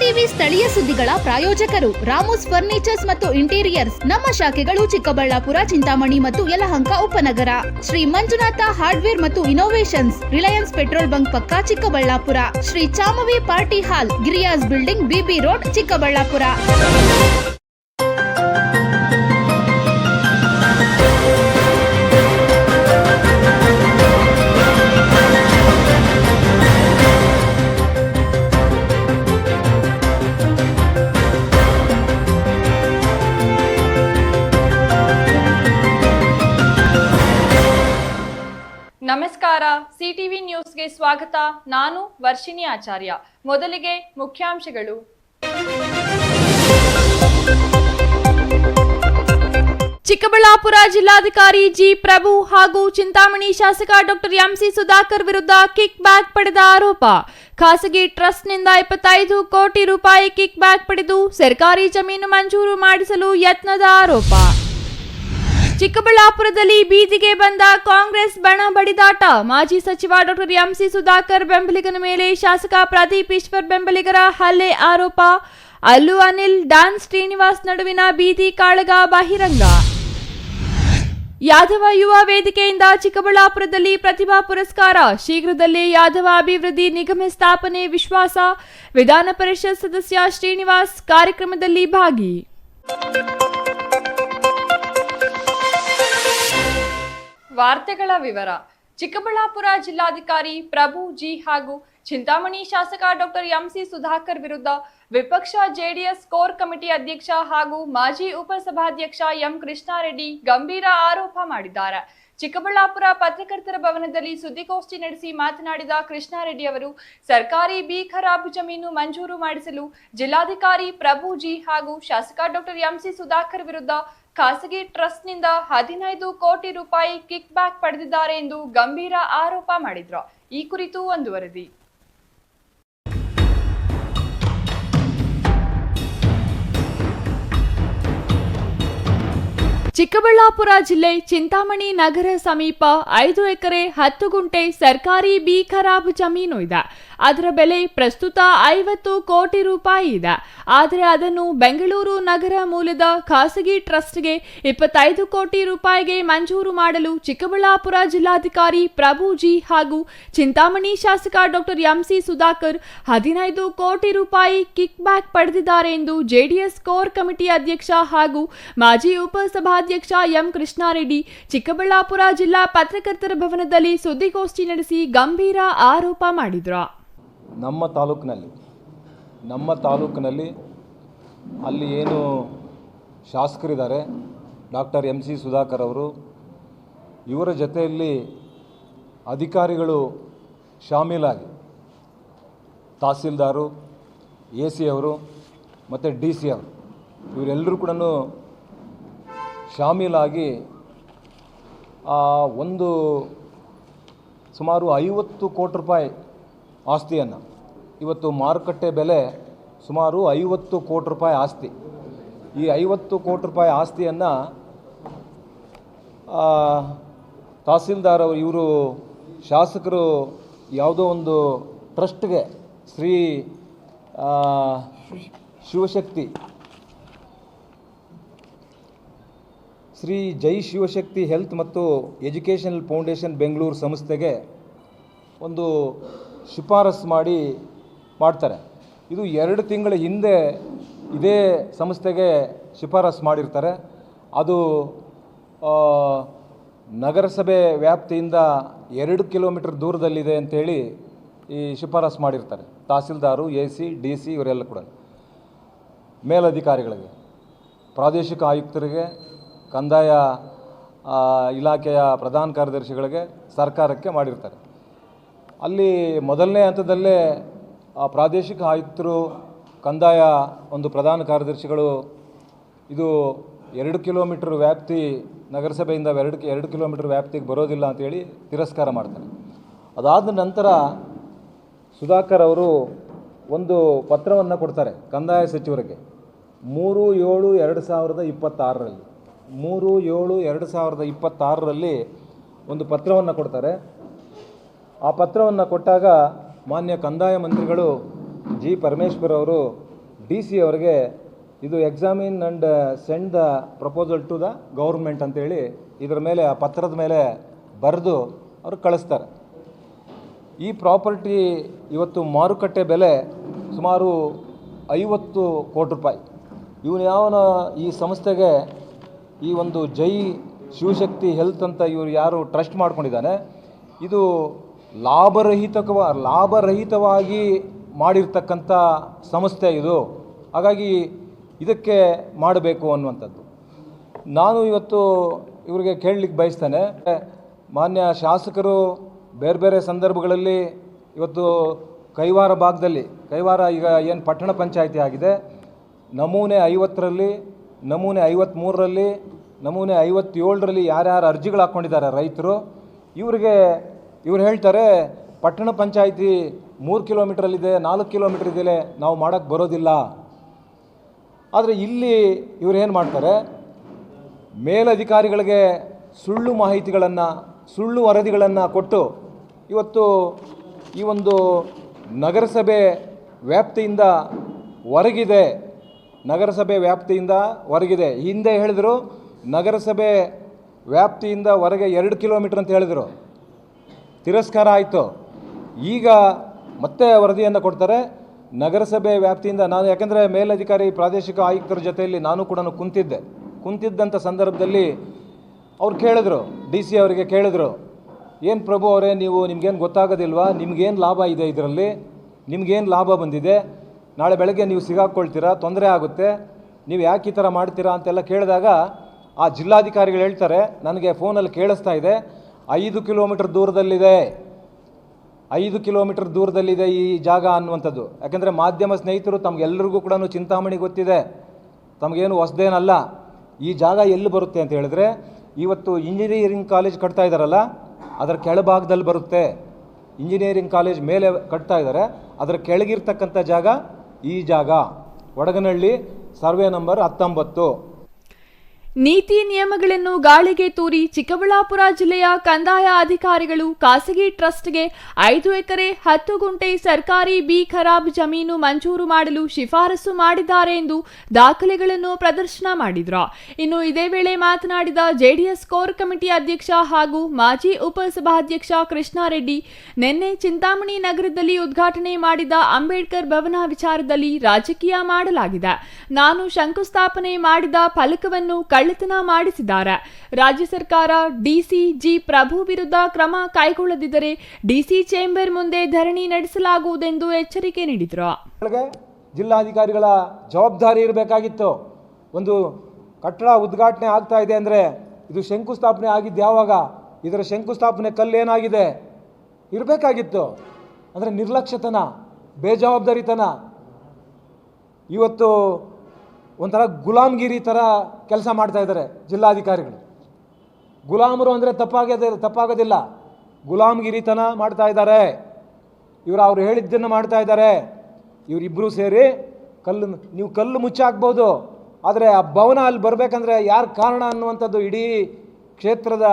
CTV ಸ್ಥಳೀಯ ಸುದ್ದಿಗಳ ಪ್ರಾಯೋಜಕರು ರಾಮೋಸ್ ಫರ್ನಿಚರ್ಸ್ ಮತ್ತು ಇಂಟೀರಿಯರ್ಸ್. ನಮ್ಮ ಶಾಖೆಗಳು ಚಿಕ್ಕಬಳ್ಳಾಪುರ, ಚಿಂತಾಮಣಿ ಮತ್ತು ಯಲಹಂಕ ಉಪನಗರ. ಶ್ರೀ ಮಂಜುನಾಥ ಹಾರ್ಡ್ವೇರ್ ಮತ್ತು ಇನೋವೇಷನ್ಸ್, ರಿಲಯನ್ಸ್ ಪೆಟ್ರೋಲ್ ಬಂಕ್ ಪಕ್ಕ Chikkaballapur. Shri Chamavi party hall, Giriyas building, BB road, Chikkaballapur. ನಮಸ್ಕಾರ, ಸಿಟಿವಿ ನ್ಯೂಸ್ಗೆ ಸ್ವಾಗತ. ನಾನು ವರ್ಷಿಣಿ ಆಚಾರ್ಯ. ಮೊದಲಿಗೆ ಮುಖ್ಯಾಂಶಗಳು. ಚಿಕ್ಕಬಳ್ಳಾಪುರ ಜಿಲ್ಲಾಧಿಕಾರಿ ಜಿ ಪ್ರಭು ಹಾಗೂ ಚಿಂತಾಮಣಿ ಶಾಸಕ ಡಾಕ್ಟರ್ ಎಂಸಿ ಸುಧಾಕರ್ ವಿರುದ್ಧ ಕಿಕ್ ಬ್ಯಾಕ್ ಪಡೆದ ಆರೋಪ. ಖಾಸಗಿ ಟ್ರಸ್ಟ್ನಿಂದ 25 ಕೋಟಿ ರೂಪಾಯಿ ಕಿಕ್ ಬ್ಯಾಕ್ ಪಡೆದು ಸರ್ಕಾರಿ ಜಮೀನು ಮಂಜೂರು ಮಾಡಿಸಲು ಯತ್ನದ ಆರೋಪ. ಚಿಕ್ಕಬಳ್ಳಾಪುರದಲ್ಲಿ ಬೀದಿಗೆ ಬಂದ ಕಾಂಗ್ರೆಸ್ ಬಣ ಬಡಿದಾಟ. ಮಾಜಿ ಸಚಿವ ಡಾಕ್ಟರ್ ಎಂಸಿ ಸುಧಾಕರ್ ಬೆಂಬಲಿಗನ ಮೇಲೆ ಶಾಸಕ ಪ್ರದೀಪ್ ಈಶ್ವರ್ ಬೆಂಬಲಿಗರ ಹಲ್ಲೆ ಆರೋಪ. ಅಲ್ಲು ಅನಿಲ್, ಡಾನ್ ಶ್ರೀನಿವಾಸ್ ನಡುವಿನ ಬೀದಿ ಕಾಳಗ ಬಹಿರಂಗ. ಯಾದವ ಯುವ ವೇದಿಕೆಯಿಂದ ಚಿಕ್ಕಬಳ್ಳಾಪುರದಲ್ಲಿ ಪ್ರತಿಭಾ ಪುರಸ್ಕಾರ. ಶೀಘ್ರದಲ್ಲೇ ಯಾದವ ಅಭಿವೃದ್ಧಿ ನಿಗಮ ಸ್ಥಾಪನೆ ವಿಶ್ವಾಸ. ವಿಧಾನ ಪರಿಷತ್ ಸದಸ್ಯ ಶ್ರೀನಿವಾಸ್ ಕಾರ್ಯಕ್ರಮದಲ್ಲಿ ಭಾಗಿ. ವಾರ್ತೆಗಳ ವಿವರ. ಚಿಕ್ಕಬಳ್ಳಾಪುರ ಜಿಲ್ಲಾಧಿಕಾರಿ ಪ್ರಭು ಜಿ ಹಾಗೂ ಚಿಂತಾಮಣಿ ಶಾಸಕ ಡಾಕ್ಟರ್ ಎಂಸಿ ಸುಧಾಕರ್ ವಿರುದ್ಧ ವಿಪಕ್ಷ ಜೆಡಿಎಸ್ ಕೋರ್ ಕಮಿಟಿ ಅಧ್ಯಕ್ಷ ಹಾಗೂ ಮಾಜಿ ಉಪಸಭಾಧ್ಯಕ್ಷ ಎಂ ಕೃಷ್ಣಾರೆಡ್ಡಿ ಗಂಭೀರ ಆರೋಪ ಮಾಡಿದ್ದಾರೆ. ಚಿಕ್ಕಬಳ್ಳಾಪುರ ಪತ್ರಕರ್ತರ ಭವನದಲ್ಲಿ ಸುದ್ದಿಗೋಷ್ಠಿ ನಡೆಸಿ ಮಾತನಾಡಿದ ಕೃಷ್ಣಾರೆಡ್ಡಿ ಅವರು, ಸರ್ಕಾರಿ ಬಿ ಖರಾಬ್ ಜಮೀನು ಮಂಜೂರು ಮಾಡಿಸಲು ಜಿಲ್ಲಾಧಿಕಾರಿ ಪ್ರಭು ಜಿ ಹಾಗೂ ಶಾಸಕ ಡಾಕ್ಟರ್ ಎಂಸಿ ಸುಧಾಕರ್ ವಿರುದ್ಧ ಖಾಸಗಿ ಟ್ರಸ್ಟ್ನಿಂದ 15 ಕೋಟಿ ರೂಪಾಯಿ ಕಿಕ್ ಬ್ಯಾಕ್ ಪಡೆದಿದ್ದಾರೆ ಎಂದು ಗಂಭೀರ ಆರೋಪ ಮಾಡಿದ್ರು. ಈ ಕುರಿತು ಒಂದು ವರದಿ. ಚಿಕ್ಕಬಳ್ಳಾಪುರ ಜಿಲ್ಲೆ ಚಿಂತಾಮಣಿ ನಗರ ಸಮೀಪ 5 ಎಕರೆ 10 ಗುಂಟೆ ಸರ್ಕಾರಿ ಬಿ ಖರಾಬ್ ಜಮೀನು ಇದೆ. ಅದರ ಬೆಲೆ ಪ್ರಸ್ತುತ 50 ಕೋಟಿ ರೂಪಾಯಿ ಇದೆ. ಆದರೆ ಅದನ್ನು ಬೆಂಗಳೂರು ನಗರ ಮೂಲದ ಖಾಸಗಿ ಟ್ರಸ್ಟ್ಗೆ 25 ಕೋಟಿ ರೂಪಾಯಿಗೆ ಮಂಜೂರು ಮಾಡಲು ಚಿಕ್ಕಬಳ್ಳಾಪುರ ಜಿಲ್ಲಾಧಿಕಾರಿ ಪ್ರಭು ಜಿ ಹಾಗೂ ಚಿಂತಾಮಣಿ ಶಾಸಕ ಡಾಕ್ಟರ್ ಎಂಸಿ ಸುಧಾಕರ್ 15 ಕೋಟಿ ರೂಪಾಯಿ ಕಿಕ್ ಬ್ಯಾಕ್ ಪಡೆದಿದ್ದಾರೆ ಎಂದು ಜೆಡಿಎಸ್ ಕೋರ್ ಕಮಿಟಿ ಅಧ್ಯಕ್ಷ ಹಾಗೂ ಮಾಜಿ ಉಪಸಭಾಧ್ಯಕ್ಷ ಎಂ ಕೃಷ್ಣಾರೆಡ್ಡಿ ಚಿಕ್ಕಬಳ್ಳಾಪುರ ಜಿಲ್ಲಾ ಪತ್ರಕರ್ತರ ಭವನದಲ್ಲಿ ಸುದ್ದಿಗೋಷ್ಠಿ ನಡೆಸಿ ಗಂಭೀರ ಆರೋಪ ಮಾಡಿದ್ರು. ನಮ್ಮ ತಾಲೂಕಿನಲ್ಲಿ ಅಲ್ಲಿ ಏನು ಶಾಸಕರಿದ್ದಾರೆ ಡಾಕ್ಟರ್ ಎಂಸಿ ಸುಧಾಕರ್ ಅವರು, ಇವರ ಜೊತೆಯಲ್ಲಿ ಅಧಿಕಾರಿಗಳು ಶಾಮೀಲಾಗಿ ತಹಸೀಲ್ದಾರು, AC ಅವರು ಮತ್ತು DC ಅವರು ಇವರೆಲ್ಲರೂ ಕೂಡ ಶಾಮೀಲಾಗಿ ಒಂದು ಸುಮಾರು 50 ಕೋಟಿ ರೂಪಾಯಿ ಆಸ್ತಿಯನ್ನು, ಇವತ್ತು ಮಾರುಕಟ್ಟೆ ಬೆಲೆ ಸುಮಾರು 50 ಕೋಟಿ ರೂಪಾಯಿ ಆಸ್ತಿ, ಈ 50 ಕೋಟಿ ರೂಪಾಯಿ ಆಸ್ತಿಯನ್ನು ತಹಸೀಲ್ದಾರ್ ಅವರು ಇವರು ಶಾಸಕರು ಯಾವುದೋ ಒಂದು ಟ್ರಸ್ಟ್ಗೆ ಶ್ರೀ ಜೈ ಶಿವಶಕ್ತಿ ಹೆಲ್ತ್ ಮತ್ತು ಎಜುಕೇಷನಲ್ ಫೌಂಡೇಶನ್ ಬೆಂಗಳೂರು ಸಂಸ್ಥೆಗೆ ಒಂದು ಶಿಫಾರಸು ಮಾಡ್ತಾರೆ. ಇದು 2 ತಿಂಗಳ ಹಿಂದೆ ಇದೇ ಸಂಸ್ಥೆಗೆ ಶಿಫಾರಸು ಮಾಡಿರ್ತಾರೆ. ಅದು ನಗರಸಭೆ ವ್ಯಾಪ್ತಿಯಿಂದ 2 ಕಿಲೋಮೀಟರ್ ದೂರದಲ್ಲಿದೆ ಅಂಥೇಳಿ ಈ ಶಿಫಾರಸು ಮಾಡಿರ್ತಾರೆ. ತಹಸೀಲ್ದಾರು, AC, DC ಇವರೆಲ್ಲ ಕೂಡ ಮೇಲಧಿಕಾರಿಗಳಿಗೆ, ಪ್ರಾದೇಶಿಕ ಆಯುಕ್ತರಿಗೆ, ಕಂದಾಯ ಇಲಾಖೆಯ ಪ್ರಧಾನ ಕಾರ್ಯದರ್ಶಿಗಳಿಗೆ, ಸರ್ಕಾರಕ್ಕೆ ಮಾಡಿರ್ತಾರೆ. ಅಲ್ಲಿ ಮೊದಲನೇ ಹಂತದಲ್ಲೇ ಪ್ರಾದೇಶಿಕ ಆಯುಕ್ತರು, ಕಂದಾಯ ಒಂದು ಪ್ರಧಾನ ಕಾರ್ಯದರ್ಶಿಗಳು ಇದು 2 ಕಿಲೋಮೀಟರ್ ವ್ಯಾಪ್ತಿ ನಗರಸಭೆಯಿಂದ 2 ಕಿಲೋಮೀಟರ್ ವ್ಯಾಪ್ತಿಗೆ ಬರೋದಿಲ್ಲ ಅಂತೇಳಿ ತಿರಸ್ಕಾರ ಮಾಡ್ತಾರೆ. ಅದಾದ ನಂತರ ಸುಧಾಕರ್ ಅವರು ಒಂದು ಪತ್ರವನ್ನು ಕೊಡ್ತಾರೆ ಕಂದಾಯ ಸಚಿವರಿಗೆ 3/7/2026ರಲ್ಲಿ 3/7/2026ರಲ್ಲಿ ಒಂದು ಪತ್ರವನ್ನು ಕೊಡ್ತಾರೆ. ಆ ಪತ್ರವನ್ನು ಕೊಟ್ಟಾಗ ಮಾನ್ಯ ಕಂದಾಯ ಮಂತ್ರಿಗಳು ಜಿ ಪರಮೇಶ್ವರ್ ಅವರು DC ಅವರಿಗೆ ಇದು examine and send the proposal to the government ಅಂತೇಳಿ ಇದರ ಮೇಲೆ ಆ ಪತ್ರದ ಮೇಲೆ ಬರೆದು ಅವರು ಕಳಿಸ್ತಾರೆ. ಈ ಪ್ರಾಪರ್ಟಿ ಇವತ್ತು ಮಾರುಕಟ್ಟೆ ಬೆಲೆ ಸುಮಾರು 50 ಕೋಟಿ ರೂಪಾಯಿ. ಇವನು ಯಾವನ ಈ ಸಂಸ್ಥೆಗೆ ಈ ಒಂದು ಜೈ ಶಿವಶಕ್ತಿ ಹೆಲ್ತ್ ಅಂತ ಇವರು ಯಾರು ಟ್ರಸ್ಟ್ ಮಾಡ್ಕೊಂಡಿದ್ದಾನೆ, ಇದು ಲಾಭರಹಿತವಾಗಿ ಮಾಡಿರ್ತಕ್ಕಂಥ ಸಂಸ್ಥೆ ಇದು. ಹಾಗಾಗಿ ಇದಕ್ಕೆ ಮಾಡಬೇಕು ಅನ್ನುವಂಥದ್ದು ನಾನು ಇವತ್ತು ಇವರಿಗೆ ಕೇಳಲಿಕ್ಕೆ ಬಯಸ್ತೇನೆ. ಮಾನ್ಯ ಶಾಸಕರು ಬೇರೆ ಬೇರೆ ಸಂದರ್ಭಗಳಲ್ಲಿ ಇವತ್ತು ಕೈವಾರ ಭಾಗದಲ್ಲಿ, ಕೈವಾರ ಈಗ ಏನು ಪಟ್ಟಣ ಪಂಚಾಯಿತಿ ಆಗಿದೆ, ನಮೂನೆ 50ರಲ್ಲಿ, ನಮೂನೆ 53ರಲ್ಲಿ, ನಮೂನೆ 57ರಲ್ಲಿ ಯಾರ್ಯಾರು ಅರ್ಜಿಗಳು ಹಾಕ್ಕೊಂಡಿದ್ದಾರೆ ರೈತರು, ಇವ್ರು ಹೇಳ್ತಾರೆ ಪಟ್ಟಣ ಪಂಚಾಯಿತಿ 3 ಕಿಲೋಮೀಟ್ರಲ್ಲಿದೆ, 4 ಕಿಲೋಮೀಟ್ರ್ ಇದೆ, ನಾವು ಮಾಡೋಕ್ಕೆ ಬರೋದಿಲ್ಲ. ಆದರೆ ಇಲ್ಲಿ ಇವ್ರು ಏನು ಮಾಡ್ತಾರೆ, ಮೇಲಧಿಕಾರಿಗಳಿಗೆ ಸುಳ್ಳು ಮಾಹಿತಿಗಳನ್ನು, ಸುಳ್ಳು ವರದಿಗಳನ್ನು ಕೊಟ್ಟು ಇವತ್ತು ಈ ಒಂದು ನಗರಸಭೆ ವ್ಯಾಪ್ತಿಯಿಂದ ಹೊರಗಿದೆ, ನಗರಸಭೆ ವ್ಯಾಪ್ತಿಯಿಂದ ಹೊರಗಿದೆ. ಹಿಂದೆ ಹೇಳಿದರು ನಗರಸಭೆ ವ್ಯಾಪ್ತಿಯಿಂದ ಹೊರಗೆ 2 ಕಿಲೋಮೀಟ್ರ್ ಅಂತ ಹೇಳಿದರು, ತಿರಸ್ಕಾರ ಆಯಿತು. ಈಗ ಮತ್ತೆ ವರದಿಯನ್ನು ಕೊಡ್ತಾರೆ ನಗರಸಭೆ ವ್ಯಾಪ್ತಿಯಿಂದ. ನಾನು ಯಾಕೆಂದರೆ ಮೇಲಧಿಕಾರಿ ಪ್ರಾದೇಶಿಕ ಆಯುಕ್ತರ ಜೊತೆಯಲ್ಲಿ ನಾನು ಕೂಡ ಕುಂತಿದ್ದಂಥ ಸಂದರ್ಭದಲ್ಲಿ ಅವ್ರು ಕೇಳಿದ್ರು, DC ಅವರಿಗೆ ಕೇಳಿದ್ರು, ಏನು ಪ್ರಭು ಅವರೇ, ನಿಮಗೇನು ಗೊತ್ತಾಗೋದಿಲ್ವಾ, ನಿಮಗೇನು ಲಾಭ ಇದೆ ಇದರಲ್ಲಿ, ನಿಮಗೇನು ಲಾಭ ಬಂದಿದೆ, ನಾಳೆ ಬೆಳಗ್ಗೆ ನೀವು ಸಿಗಾಕ್ಕೊಳ್ತೀರಾ, ತೊಂದರೆ ಆಗುತ್ತೆ, ನೀವು ಯಾಕೆ ಈ ಥರ ಮಾಡ್ತೀರಾ ಅಂತೆಲ್ಲ ಕೇಳಿದಾಗ ಆ ಜಿಲ್ಲಾಧಿಕಾರಿಗಳು ಹೇಳ್ತಾರೆ, ನನಗೆ ಫೋನಲ್ಲಿ ಕೇಳಿಸ್ತಾ ಇದೆ, 5 ಕಿಲೋಮೀಟ್ರ್ ದೂರದಲ್ಲಿದೆ, 5 ಕಿಲೋಮೀಟ್ರ್ ದೂರದಲ್ಲಿದೆ ಈ ಜಾಗ ಅನ್ನುವಂಥದ್ದು. ಯಾಕೆಂದರೆ ಮಾಧ್ಯಮ ಸ್ನೇಹಿತರು ತಮಗೆಲ್ಲರಿಗೂ ಕೂಡ ಚಿಂತಾಮಣಿ ಗೊತ್ತಿದೆ, ತಮಗೇನು ಹೊಸದೇನಲ್ಲ. ಈ ಜಾಗ ಎಲ್ಲಿ ಬರುತ್ತೆ ಅಂತ ಹೇಳಿದ್ರೆ, ಇವತ್ತು ಇಂಜಿನಿಯರಿಂಗ್ ಕಾಲೇಜ್ ಕಟ್ತಾ ಇದ್ದಾರಲ್ಲ, ಅದರ ಕೆಳಭಾಗದಲ್ಲಿ ಬರುತ್ತೆ. ಇಂಜಿನಿಯರಿಂಗ್ ಕಾಲೇಜ್ ಮೇಲೆ ಕಟ್ತಾ ಇದ್ದಾರೆ, ಅದರ ಕೆಳಗಿರ್ತಕ್ಕಂಥ ಜಾಗ ಈ ಜಾಗ, ವಡಗನಹಳ್ಳಿ, ಸರ್ವೆ ನಂಬರ್ 19. ನೀತಿ ನಿಯಮಗಳನ್ನು ಗಾಳಿಗೆ ತೂರಿ ಚಿಕ್ಕಬಳ್ಳಾಪುರ ಜಿಲ್ಲೆಯ ಕಂದಾಯ ಅಧಿಕಾರಿಗಳು ಖಾಸಗಿ ಟ್ರಸ್ಟ್ಗೆ 5 ಎಕರೆ 10 ಗುಂಟೆ ಸರ್ಕಾರಿ ಬಿ ಖರಾಬ್ ಜಮೀನು ಮಂಜೂರು ಮಾಡಲು ಶಿಫಾರಸು ಮಾಡಿದ್ದಾರೆ ಎಂದು ದಾಖಲೆಗಳನ್ನು ಪ್ರದರ್ಶನ ಮಾಡಿದ್ರು. ಇನ್ನು ಇದೇ ವೇಳೆ ಮಾತನಾಡಿದ ಜೆಡಿಎಸ್ ಕೋರ್ ಕಮಿಟಿ ಅಧ್ಯಕ್ಷ ಹಾಗೂ ಮಾಜಿ ಉಪಸಭಾಧ್ಯಕ್ಷ ಕೃಷ್ಣಾರೆಡ್ಡಿ, ನಿನ್ನೆ ಚಿಂತಾಮಣಿ ನಗರದಲ್ಲಿ ಉದ್ಘಾಟನೆ ಮಾಡಿದ ಅಂಬೇಡ್ಕರ್ ಭವನ ವಿಚಾರದಲ್ಲಿ ರಾಜಕೀಯ ಮಾಡಲಾಗಿದೆ. ನಾನು ಶಂಕುಸ್ಥಾಪನೆ ಮಾಡಿದ ಫಲಕವನ್ನು ಕಳ್ಳತನ ಮಾಡಿಸಿದ್ದಾರೆ. ರಾಜ್ಯ ಸರ್ಕಾರ ಡಿಸಿ ಜಿ ಪ್ರಭು ವಿರುದ್ಧ ಕ್ರಮ ಕೈಗೊಳ್ಳದಿದ್ದರೆ ಡಿಸಿ ಚೇಂಬರ್ ಮುಂದೆ ಧರಣಿ ನಡೆಸಲಾಗುವುದೆಂದು ಎಚ್ಚರಿಕೆ ನೀಡಿದರು. ಜಿಲ್ಲಾಧಿಕಾರಿಗಳ ಜವಾಬ್ದಾರಿ ಇರಬೇಕಾಗಿತ್ತು. ಒಂದು ಕಟ್ಟಡ ಉದ್ಘಾಟನೆ ಆಗ್ತಾ ಇದೆ ಅಂದರೆ ಇದು ಶಂಕುಸ್ಥಾಪನೆ ಆಗಿದ್ದು ಯಾವಾಗ, ಇದರ ಶಂಕುಸ್ಥಾಪನೆ ಕಲ್ಲೇನಾಗಿದೆ ಇರಬೇಕಾಗಿತ್ತು. ಅಂದರೆ ನಿರ್ಲಕ್ಷ್ಯತನ, ಬೇಜವಾಬ್ದಾರಿತನ, ಇವತ್ತು ಒಂಥರ ಗುಲಾಮ್ಗಿರಿ ಥರ ಕೆಲಸ ಮಾಡ್ತಾ ಇದ್ದಾರೆ ಜಿಲ್ಲಾಧಿಕಾರಿಗಳು. ಗುಲಾಮರು ಅಂದರೆ ತಪ್ಪಾಗೋದಿಲ್ಲ, ಗುಲಾಮ್ಗಿರಿತನ ಮಾಡ್ತಾ ಇದ್ದಾರೆ. ಅವ್ರು ಹೇಳಿದ್ದನ್ನು ಮಾಡ್ತಾ ಇದ್ದಾರೆ. ಇವರಿಬ್ಬರು ಸೇರಿ ನೀವು ಕಲ್ಲು ಮುಚ್ಚಾಕ್ಬೋದು, ಆದರೆ ಆ ಭವನ ಅಲ್ಲಿ ಬರಬೇಕಂದ್ರೆ ಯಾರು ಕಾರಣ ಅನ್ನುವಂಥದ್ದು ಇಡೀ ಕ್ಷೇತ್ರದ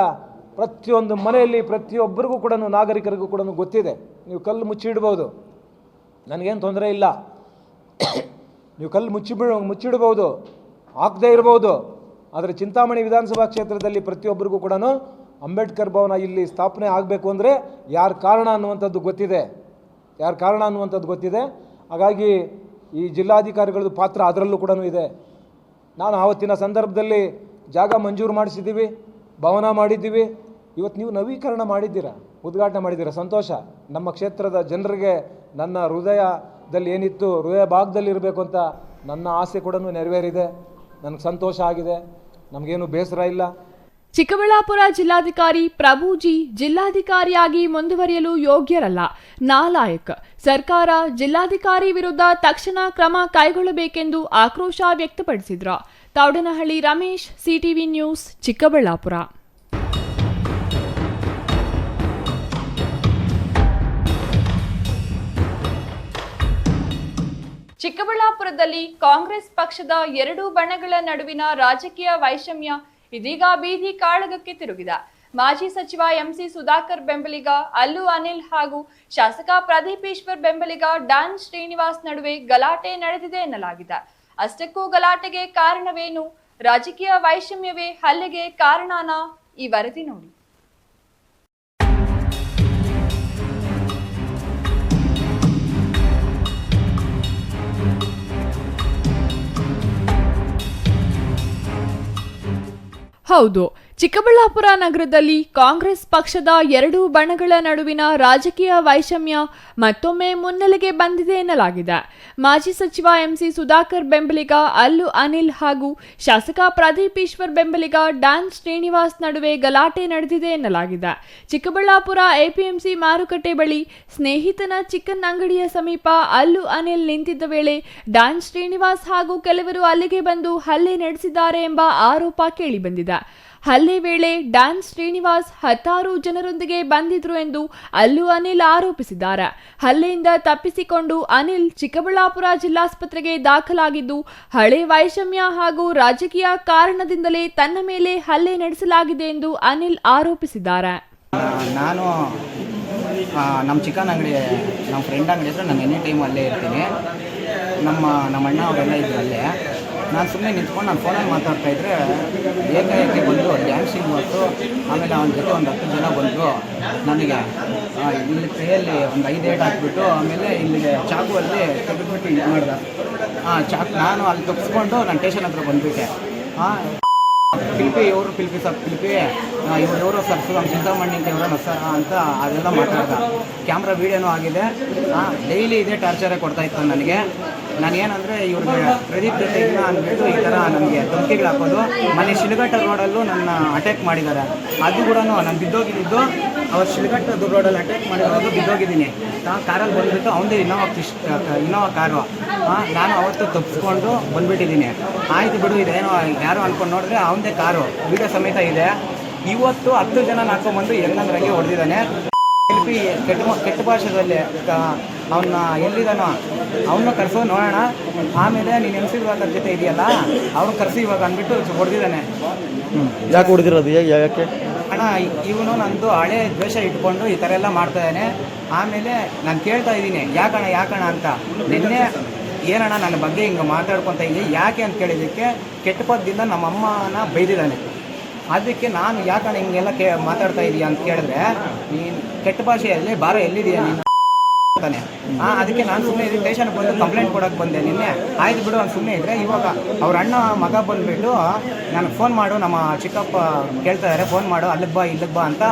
ಪ್ರತಿಯೊಂದು ಮನೆಯಲ್ಲಿ ಪ್ರತಿಯೊಬ್ಬರಿಗೂ ಕೂಡ, ನಾಗರಿಕರಿಗೂ ಕೂಡ ಗೊತ್ತಿದೆ. ನೀವು ಕಲ್ಲು ಮುಚ್ಚಿಡ್ಬೋದು, ನನಗೇನು ತೊಂದರೆ ಇಲ್ಲ, ನೀವು ಕಲ್ಲು ಮುಚ್ಚಿಡ್ಬೋದು, ಹಾಕದೇ ಇರ್ಬೋದು. ಆದರೆ ಚಿಂತಾಮಣಿ ವಿಧಾನಸಭಾ ಕ್ಷೇತ್ರದಲ್ಲಿ ಪ್ರತಿಯೊಬ್ಬರಿಗೂ ಕೂಡ ಅಂಬೇಡ್ಕರ್ ಭವನ ಇಲ್ಲಿ ಸ್ಥಾಪನೆ ಆಗಬೇಕು ಅಂದರೆ ಯಾರು ಕಾರಣ ಅನ್ನುವಂಥದ್ದು ಗೊತ್ತಿದೆ. ಹಾಗಾಗಿ ಈ ಜಿಲ್ಲಾಧಿಕಾರಿಗಳದ್ದು ಪಾತ್ರ ಅದರಲ್ಲೂ ಕೂಡ ಇದೆ. ನಾನು ಆವತ್ತಿನ ಸಂದರ್ಭದಲ್ಲಿ ಜಾಗ ಮಂಜೂರು ಮಾಡಿಸಿದ್ದೀವಿ, ಭವನ ಮಾಡಿದ್ದೀವಿ. ಇವತ್ತು ನೀವು ನವೀಕರಣ ಮಾಡಿದ್ದೀರಾ, ಉದ್ಘಾಟನೆ ಮಾಡಿದ್ದೀರಾ, ಸಂತೋಷ. ನಮ್ಮ ಕ್ಷೇತ್ರದ ಜನರಿಗೆ ನನ್ನ ಹೃದಯದಲ್ಲಿ ಏನಿತ್ತು, ಹೃದಯ ಭಾಗದಲ್ಲಿ ಇರಬೇಕು ಅಂತ ನನ್ನ ಆಸೆ ಕೂಡ ನೆರವೇರಿದೆ. ನನಗೆ ಸಂತೋಷ ಆಗಿದೆ, ನಮಗೇನು ಬೇಸರ ಇಲ್ಲ. ಚಿಕ್ಕಬಳ್ಳಾಪುರ ಜಿಲ್ಲಾಧಿಕಾರಿ ಪ್ರಭುಜಿ ಜಿಲ್ಲಾಧಿಕಾರಿಯಾಗಿ ಮುಂದುವರಿಯಲು ಯೋಗ್ಯರಲ್ಲ, ನಾಲಾಯಕ್. ಸರ್ಕಾರ ಜಿಲ್ಲಾಧಿಕಾರಿ ವಿರುದ್ಧ ತಕ್ಷಣ ಕ್ರಮ ಕೈಗೊಳ್ಳಬೇಕೆಂದು ಆಕ್ರೋಶ ವ್ಯಕ್ತಪಡಿಸಿದ್ರು. Thoudanahalli Ramesh, CTV news, Chikkaballapur. ಚಿಕ್ಕಬಳ್ಳಾಪುರದಲ್ಲಿ ಕಾಂಗ್ರೆಸ್ ಪಕ್ಷದ 2 ಬಣಗಳ ನಡುವಿನ ರಾಜಕೀಯ ವೈಷಮ್ಯ ಇದೀಗ ಬೀದಿ ಕಾಳಗಕ್ಕೆ ತಿರುಗಿದೆ. ಮಾಜಿ ಸಚಿವ ಎಂಸಿ ಸುಧಾಕರ್ ಬೆಂಬಲಿಗ ಅಲ್ಲು ಅನಿಲ್ ಹಾಗೂ ಶಾಸಕ ಪ್ರದೀಪ್ ಈಶ್ವರ್ ಬೆಂಬಲಿಗ ಡಾನ್ ಶ್ರೀನಿವಾಸ್ ನಡುವೆ ಗಲಾಟೆ ನಡೆದಿದೆ ಎನ್ನಲಾಗಿದೆ. ಅಷ್ಟಕ್ಕೂ ಗಲಾಟೆಗೆ ಕಾರಣವೇನು? ರಾಜಕೀಯ ವೈಷಮ್ಯವೇ ಹಲ್ಲೆಗೆ ಕಾರಣನಾ? ಈ ವರದಿ ನೋಡಿ. ಹೌದು, ಚಿಕ್ಕಬಳ್ಳಾಪುರ ನಗರದಲ್ಲಿ ಕಾಂಗ್ರೆಸ್ ಪಕ್ಷದ ಎರಡೂ ಬಣಗಳ ನಡುವಿನ ರಾಜಕೀಯ ವೈಷಮ್ಯ ಮತ್ತೊಮ್ಮೆ ಮುನ್ನೆಲೆಗೆ ಬಂದಿದೆ ಎನ್ನಲಾಗಿದೆ. ಮಾಜಿ ಸಚಿವ ಎಂಸಿ ಸುಧಾಕರ್ ಬೆಂಬಲಿಗ ಅಲ್ಲು ಅನಿಲ್ ಹಾಗೂ ಶಾಸಕ ಪ್ರದೀಪ್ ಈಶ್ವರ್ ಬೆಂಬಲಿಗ ಡಾನ್ ಶ್ರೀನಿವಾಸ್ ನಡುವೆ ಗಲಾಟೆ ನಡೆದಿದೆ ಎನ್ನಲಾಗಿದೆ. ಚಿಕ್ಕಬಳ್ಳಾಪುರ ಎಪಿಎಂಸಿ ಮಾರುಕಟ್ಟೆ ಬಳಿ ಸ್ನೇಹಿತನ ಚಿಕನ್ ಅಂಗಡಿಯ ಸಮೀಪ ಅಲ್ಲು ಅನಿಲ್ ನಿಂತಿದ್ದ ವೇಳೆ ಡಾನ್ ಶ್ರೀನಿವಾಸ್ ಹಾಗೂ ಕೆಲವರು ಅಲ್ಲಿಗೆ ಬಂದು ಹಲ್ಲೆ ನಡೆಸಿದ್ದಾರೆ ಎಂಬ ಆರೋಪ ಕೇಳಿಬಂದಿದೆ. ಹಲ್ಲೆ ವೇಳೆ ಡಾನ್ ಶ್ರೀನಿವಾಸ್ 10 ಜನರೊಂದಿಗೆ ಬಂದಿದ್ರು ಎಂದು ಅಲ್ಲು ಅನಿಲ್ ಆರೋಪಿಸಿದ್ದಾರೆ. ಹಲ್ಲೆಯಿಂದ ತಪ್ಪಿಸಿಕೊಂಡು ಅನಿಲ್ ಚಿಕ್ಕಬಳ್ಳಾಪುರ ಜಿಲ್ಲಾಸ್ಪತ್ರೆಗೆ ದಾಖಲಾಗಿದ್ದು, ಹಳೆ ವೈಷಮ್ಯ ಹಾಗೂ ರಾಜಕೀಯ ಕಾರಣದಿಂದಲೇ ತನ್ನ ಮೇಲೆ ಹಲ್ಲೆ ನಡೆಸಲಾಗಿದೆ ಎಂದು ಅನಿಲ್ ಆರೋಪಿಸಿದ್ದಾರೆ. ನಾನು ನಮ್ಮ ಚಿಕನ್ ಅಂಗಡಿ, ನಮ್ಮ ಫ್ರೆಂಡ್ ಅಂಗಡಿ ಹತ್ರ ನಾನು ಎನಿ ಟೈಮ್ ಅಲ್ಲೇ ಇರ್ತೀನಿ. ನಮ್ಮ ಅಣ್ಣ ಅವರೆಲ್ಲ ಇದ್ರು ಅಲ್ಲೇ. ನಾನು ಸುಮ್ಮನೆ ನಿಂತ್ಕೊಂಡು ನಾನು ಫೋನಲ್ಲಿ ಮಾತಾಡ್ತಾಯಿದ್ರೆ ಏಕಾಏಕಿ ಬಂದರು ಡ್ಯಾನ್ಸಿಂಗ್ ಮತ್ತು ಆಮೇಲೆ ಅವನ ಜೊತೆ ಒಂದು 10 ಜನ ಬಂದರು. ನನಗೆ ಇಲ್ಲಿ ಕೈಯಲ್ಲಿ ಒಂದು 5 ಏಟು ಹಾಕ್ಬಿಟ್ಟು ಆಮೇಲೆ ಇಲ್ಲಿಗೆ ಚಾಕುವಲ್ಲಿ ತೆಗೆದುಬಿಟ್ಟು ಇದು ಮಾಡಿದೆ. ಚಾಕು ನಾನು ಅಲ್ಲಿ ತಪ್ಪಿಸ್ಕೊಂಡು ನಾನು ಸ್ಟೇಷನ್ ಹತ್ರ ಬಂದುಬಿಟ್ಟೆ. ಪಿಲ್ಪಿ ಇವರು ಸರ್ ನಮ್ಮ ಚಿಂತಾಮಣಿ ಇವರ ಸರ್ ಅಂತ ಅದೆಲ್ಲ ಮಾತಾಡ್ದ. ಕ್ಯಾಮ್ರಾ ವೀಡಿಯೋನೂ ಆಗಿದೆ. ಡೈಲಿ ಇದೇ ಟಾರ್ಚರೇ ಕೊಡ್ತಾಯಿತ್ತು ನನಗೆ. ನಾನೇನಂದರೆ ಇವ್ರಿಗೆ ಪ್ರದೀಪ್ ಜೊತೆ ಇಲ್ಲ ಅಂದ್ಬಿಟ್ಟು ಈ ಥರ ನನಗೆ ಧಮಕಿಗಳು ಹಾಕೋದು. ಮನೆ ಶಿಲಘಟ್ಟ ರೋಡಲ್ಲೂ ನನ್ನ ಅಟ್ಯಾಕ್ ಮಾಡಿದ್ದಾರೆ. ಅದು ಕೂಡ ನಾನು ಬಿದ್ದೋಗಿದ್ದು. ಅವ್ರು ಶಿಲಘಟ್ಟ ರೋಡಲ್ಲಿ ಅಟ್ಯಾಕ್ ಮಾಡಿರೋದು ಬಿದ್ದೋಗಿದ್ದೀನಿ. ಕಾರಲ್ಲಿ ಬಂದುಬಿಟ್ಟು ಅವನದೇ ಇನೋವಾ ಕಾರು. ನಾನು ಅವತ್ತು ತಪ್ಪಿಸ್ಕೊಂಡು ಬಂದುಬಿಟ್ಟಿದ್ದೀನಿ. ಆಯಿತು ಬಿಡು, ಇದೇನೋ ಯಾರು ಅಂದ್ಕೊಂಡು ನೋಡಿದ್ರೆ ಅವನದೇ ಕಾರು ವೀಡಿಯೋ ಸಮೇತ ಇದೆ. ಇವತ್ತು 10 ಜನ ಹಾಕೊಂಡ್ಬಂದು ಹೆಂಗಂದ್ರಂಗೆ ಹೊಡೆದಿದ್ದಾನೆ. ಕೆಟ್ಟ ಭಾಷೆದಲ್ಲಿ ಅವನ್ನ ಎಲ್ಲಿದ್ದಾನೋ ಅವನ್ನ ಕರೆಸೋ ನೋಡೋಣ, ಆಮೇಲೆ ನೀನು ಎಂಸಿ ಸುಧಾಕರ್ ಜೊತೆ ಇದೆಯಲ್ಲ ಅವ್ರನ್ನ ಕರೆಸಿ ಇವಾಗ ಅಂದ್ಬಿಟ್ಟು ಹೊಡೆದಿದ್ದಾನೆ. ಯಾಕೆ ಹೊಡೆದಿರೋದು? ಯಾಕೆ ಅಣ್ಣ, ಇವನು ನಂದು ಹಳೆ ದ್ವೇಷ ಇಟ್ಕೊಂಡು ಈ ಥರ ಎಲ್ಲ ಮಾಡ್ತಾಯಿದ್ದಾನೆ. ಆಮೇಲೆ ನಾನು ಕೇಳ್ತಾ ಇದ್ದೀನಿ ಯಾಕಣ ಅಂತ. ನಿನ್ನೆ ಏನಣ್ಣ ನನ್ನ ಬಗ್ಗೆ ಹಿಂಗೆ ಮಾತಾಡ್ಕೊತ ಇದ್ದೀನಿ ಯಾಕೆ ಅಂತ ಕೇಳಿದ್ದಕ್ಕೆ ಕೆಟ್ಟ ಪದದಿಂದ ನಮ್ಮ ಅಮ್ಮನ ಬೈದಿದ್ದಾನೆ. ಅದಕ್ಕೆ ನಾನು ಯಾಕಣ್ಣ ಹಿಂಗೆಲ್ಲ ಮಾತಾಡ್ತಾ ಇದೀಯ ಅಂತ ಕೇಳಿದ್ರೆ, ನೀನು ಕೆಟ್ಟ ಭಾಷೆಯಲ್ಲಿ ಬಾರ ಎಲ್ಲಿದೆಯಾ ನೀನು ಅಂತಾನೆ. ಅದಕ್ಕೆ ನಾನು ಸುಮ್ಮನೆ ಇದ್ದೀನಿ. ಸ್ಟೇಷನ್ಗೆ ಬಂದು ಕಂಪ್ಲೇಂಟ್ ಕೊಡೋಕ್ಕೆ ಬಂದೆ ನಿನ್ನೆ. ಆಯ್ತು ಬಿಡು ಅಂತ ಸುಮ್ಮನೆ ಇದ್ದರೆ, ಇವಾಗ ಅವ್ರ ಅಣ್ಣ ಮಗ ಬಂದುಬಿಟ್ಟು ನನಗೆ ಫೋನ್ ಮಾಡು, ನಮ್ಮ ಚಿಕ್ಕಪ್ಪ ಕೇಳ್ತಾ ಇದ್ದಾರೆ, ಫೋನ್ ಮಾಡು ಅಲ್ಲಿಗೆ ಬಾ ಅಂತ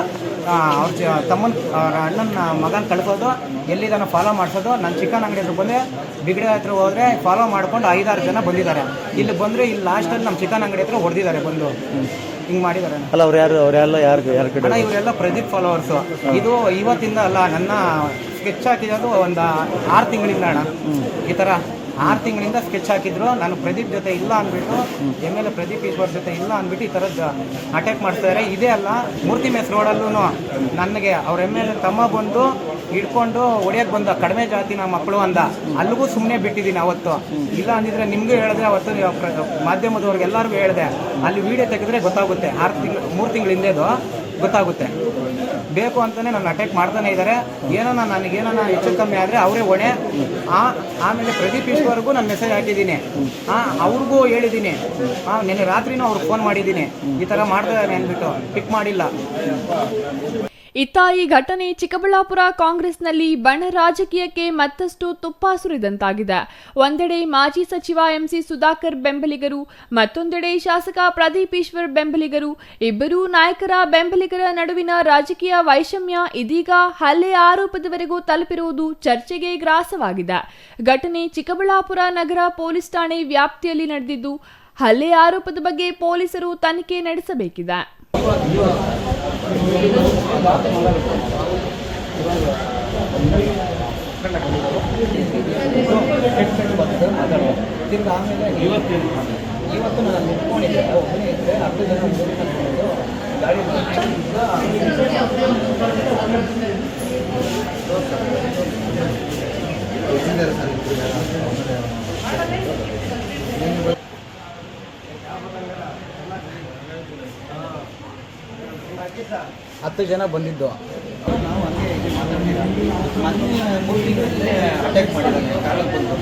ಅವ್ರ ತಮ್ಮನ ಅವ್ರ ಅಣ್ಣನ ಮಗನ ಕಳಿಸೋದು, ಎಲ್ಲಿದ್ದಾನೋ ಫಾಲೋ ಮಾಡಿಸೋದು. ನಾನು ಚಿಕನ್ ಅಂಗಡಿ ಹತ್ರ ಬಂದೆ, ಬಿಗಡೆ ಹತ್ರ ಹೋದರೆ ಫಾಲೋ ಮಾಡ್ಕೊಂಡು 5-6 ಜನ ಬಂದಿದ್ದಾರೆ. ಇಲ್ಲಿ ಬಂದರೆ ಇಲ್ಲಿ ಲಾಸ್ಟಲ್ಲಿ ನಮ್ಮ ಚಿಕನ್ ಅಂಗಡಿ ಹತ್ರ ಹೊಡೆದಿದ್ದಾರೆ ಬಂದು. ಹಿಂಗೆ ಮಾಡಿದ್ದಾರೆ. ಅಲ್ಲ ಅವರೆಲ್ಲ ಯಾರು ಅಣ್ಣ, ಇವರೆಲ್ಲ ಪ್ರದೀಪ್ ಫಾಲೋವರ್ಸು. ಇದು ಇವತ್ತಿಂದ ಅಲ್ಲ, ನನ್ನ ಸ್ಕೆಚ್ ಹಾಕಿರೋದು ಒಂದು 6 ತಿಂಗಳಿಂದ ಅಣ್ಣ. ಈ ಥರ 6 ತಿಂಗಳಿಂದ ಸ್ಕೆಚ್ ಹಾಕಿದ್ರು. ನಾನು ಪ್ರದೀಪ್ ಜೊತೆ ಇಲ್ಲ ಅಂದ್ಬಿಟ್ಟು, MLA ಪ್ರದೀಪ್ ಈಶ್ವರ್ ಜೊತೆ ಇಲ್ಲ ಅಂದ್ಬಿಟ್ಟು ಈ ಥರದ್ದು ಅಟ್ಯಾಕ್ ಮಾಡ್ತಿದ್ದಾರೆ. ಇದೇ ಅಲ್ಲ, ಮೂರ್ತಿ ಮೆಸ್ ರೋಡಲ್ಲೂ ನನಗೆ ಅವ್ರ MLA ತಮ್ಮ ಬಂದು ಹಿಡ್ಕೊಂಡು ಹೊಡೆಯೋಕ್ಕೆ ಬಂದ, ಕಡಿಮೆ ಜಾತಿನ ಮಕ್ಕಳು ಅಂದ. ಅಲ್ಲಿಗೂ ಸುಮ್ಮನೆ ಬಿಟ್ಟಿದ್ದೀನಿ ಅವತ್ತು. ಇಲ್ಲ ಅಂದಿದ್ರೆ ನಿಮಗೂ ಹೇಳಿದೆ ಅವತ್ತು, ಮಾಧ್ಯಮದವ್ರಿಗೆ ಎಲ್ಲರಿಗೂ ಹೇಳಿದೆ. ಅಲ್ಲಿ ವೀಡಿಯೋ ತೆಗೆದ್ರೆ ಗೊತ್ತಾಗುತ್ತೆ. 3 ತಿಂಗಳ ಹಿಂದೆದು ಗೊತ್ತಾಗುತ್ತೆ. ಬೇಕು ಅಂತಲೇ ನನ್ನ ಅಟ್ಯಾಕ್ ಮಾಡ್ತಾನೆ ಇದ್ದಾರೆ. ನನಗೇನೋ ಹೆಚ್ಚು ಕಮ್ಮಿ ಆದರೆ ಅವರೇ ಹೊಣೆ. ಆಮೇಲೆ ಪ್ರದೀಪ್ ಈಶ್ವರ್ಗೂ ನಾನು ಮೆಸೇಜ್ ಹಾಕಿದ್ದೀನಿ. ಅವ್ರಿಗೂ ಹೇಳಿದ್ದೀನಿ. ನಿನ್ನೆ ರಾತ್ರಿನೂ ಅವ್ರಿಗೆ ಫೋನ್ ಮಾಡಿದ್ದೀನಿ, ಈ ಥರ ಮಾಡ್ತಾಯಿದ್ದಾನೆ ಅಂದ್ಬಿಟ್ಟು. ಪಿಕ್ ಮಾಡಿಲ್ಲ. ಇತ್ತ ಈ ಘಟನೆ ಚಿಕ್ಕಬಳ್ಳಾಪುರ ಕಾಂಗ್ರೆಸ್ನಲ್ಲಿ ಬಣ ರಾಜಕೀಯಕ್ಕೆ ಮತ್ತಷ್ಟು ತುಪ್ಪ ಸುರಿದಂತಾಗಿದೆ. ಒಂದೆಡೆ ಮಾಜಿ ಸಚಿವ ಎಂಸಿ ಸುಧಾಕರ್ ಬೆಂಬಲಿಗರು, ಮತ್ತೊಂದೆಡೆ ಶಾಸಕ ಪ್ರದೀಪ್ ಈಶ್ವರ್ ಬೆಂಬಲಿಗರು, ಇಬ್ಬರೂ ನಾಯಕರ ಬೆಂಬಲಿಗರ ನಡುವಿನ ರಾಜಕೀಯ ವೈಷಮ್ಯ ಇದೀಗ ಹಲ್ಲೆ ಆರೋಪದವರೆಗೂ ತಲುಪಿರುವುದು ಚರ್ಚೆಗೆ ಗ್ರಾಸವಾಗಿದೆ. ಘಟನೆ ಚಿಕ್ಕಬಳ್ಳಾಪುರ ನಗರ ಪೊಲೀಸ್ ಠಾಣೆ ವ್ಯಾಪ್ತಿಯಲ್ಲಿ ನಡೆದಿದ್ದು, ಹಲ್ಲೆ ಆರೋಪದ ಬಗ್ಗೆ ಪೊಲೀಸರು ತನಿಖೆ ನಡೆಸಬೇಕಿದೆ. ಇವತ್ತು ನಾನು ನಿಂತ್ಕೊಂಡಿದ್ದೆ, ಒಬ್ಬನೇ ಇದ್ದರೆ 10 ಜನ 10 ಜನ ಬಂದಿದ್ದು. ನಾವು ಹಂಗೆ ಇದು ಮಾತಾಡ್ತೀರ ಮೊನ್ನೆ 3 ತಿಂಗಳಲ್ಲಿ ಅಟ್ಯಾಕ್ ಮಾಡಿದ್ದಾನೆ ಕಾರಲ್ಲಿ ಬಂದು.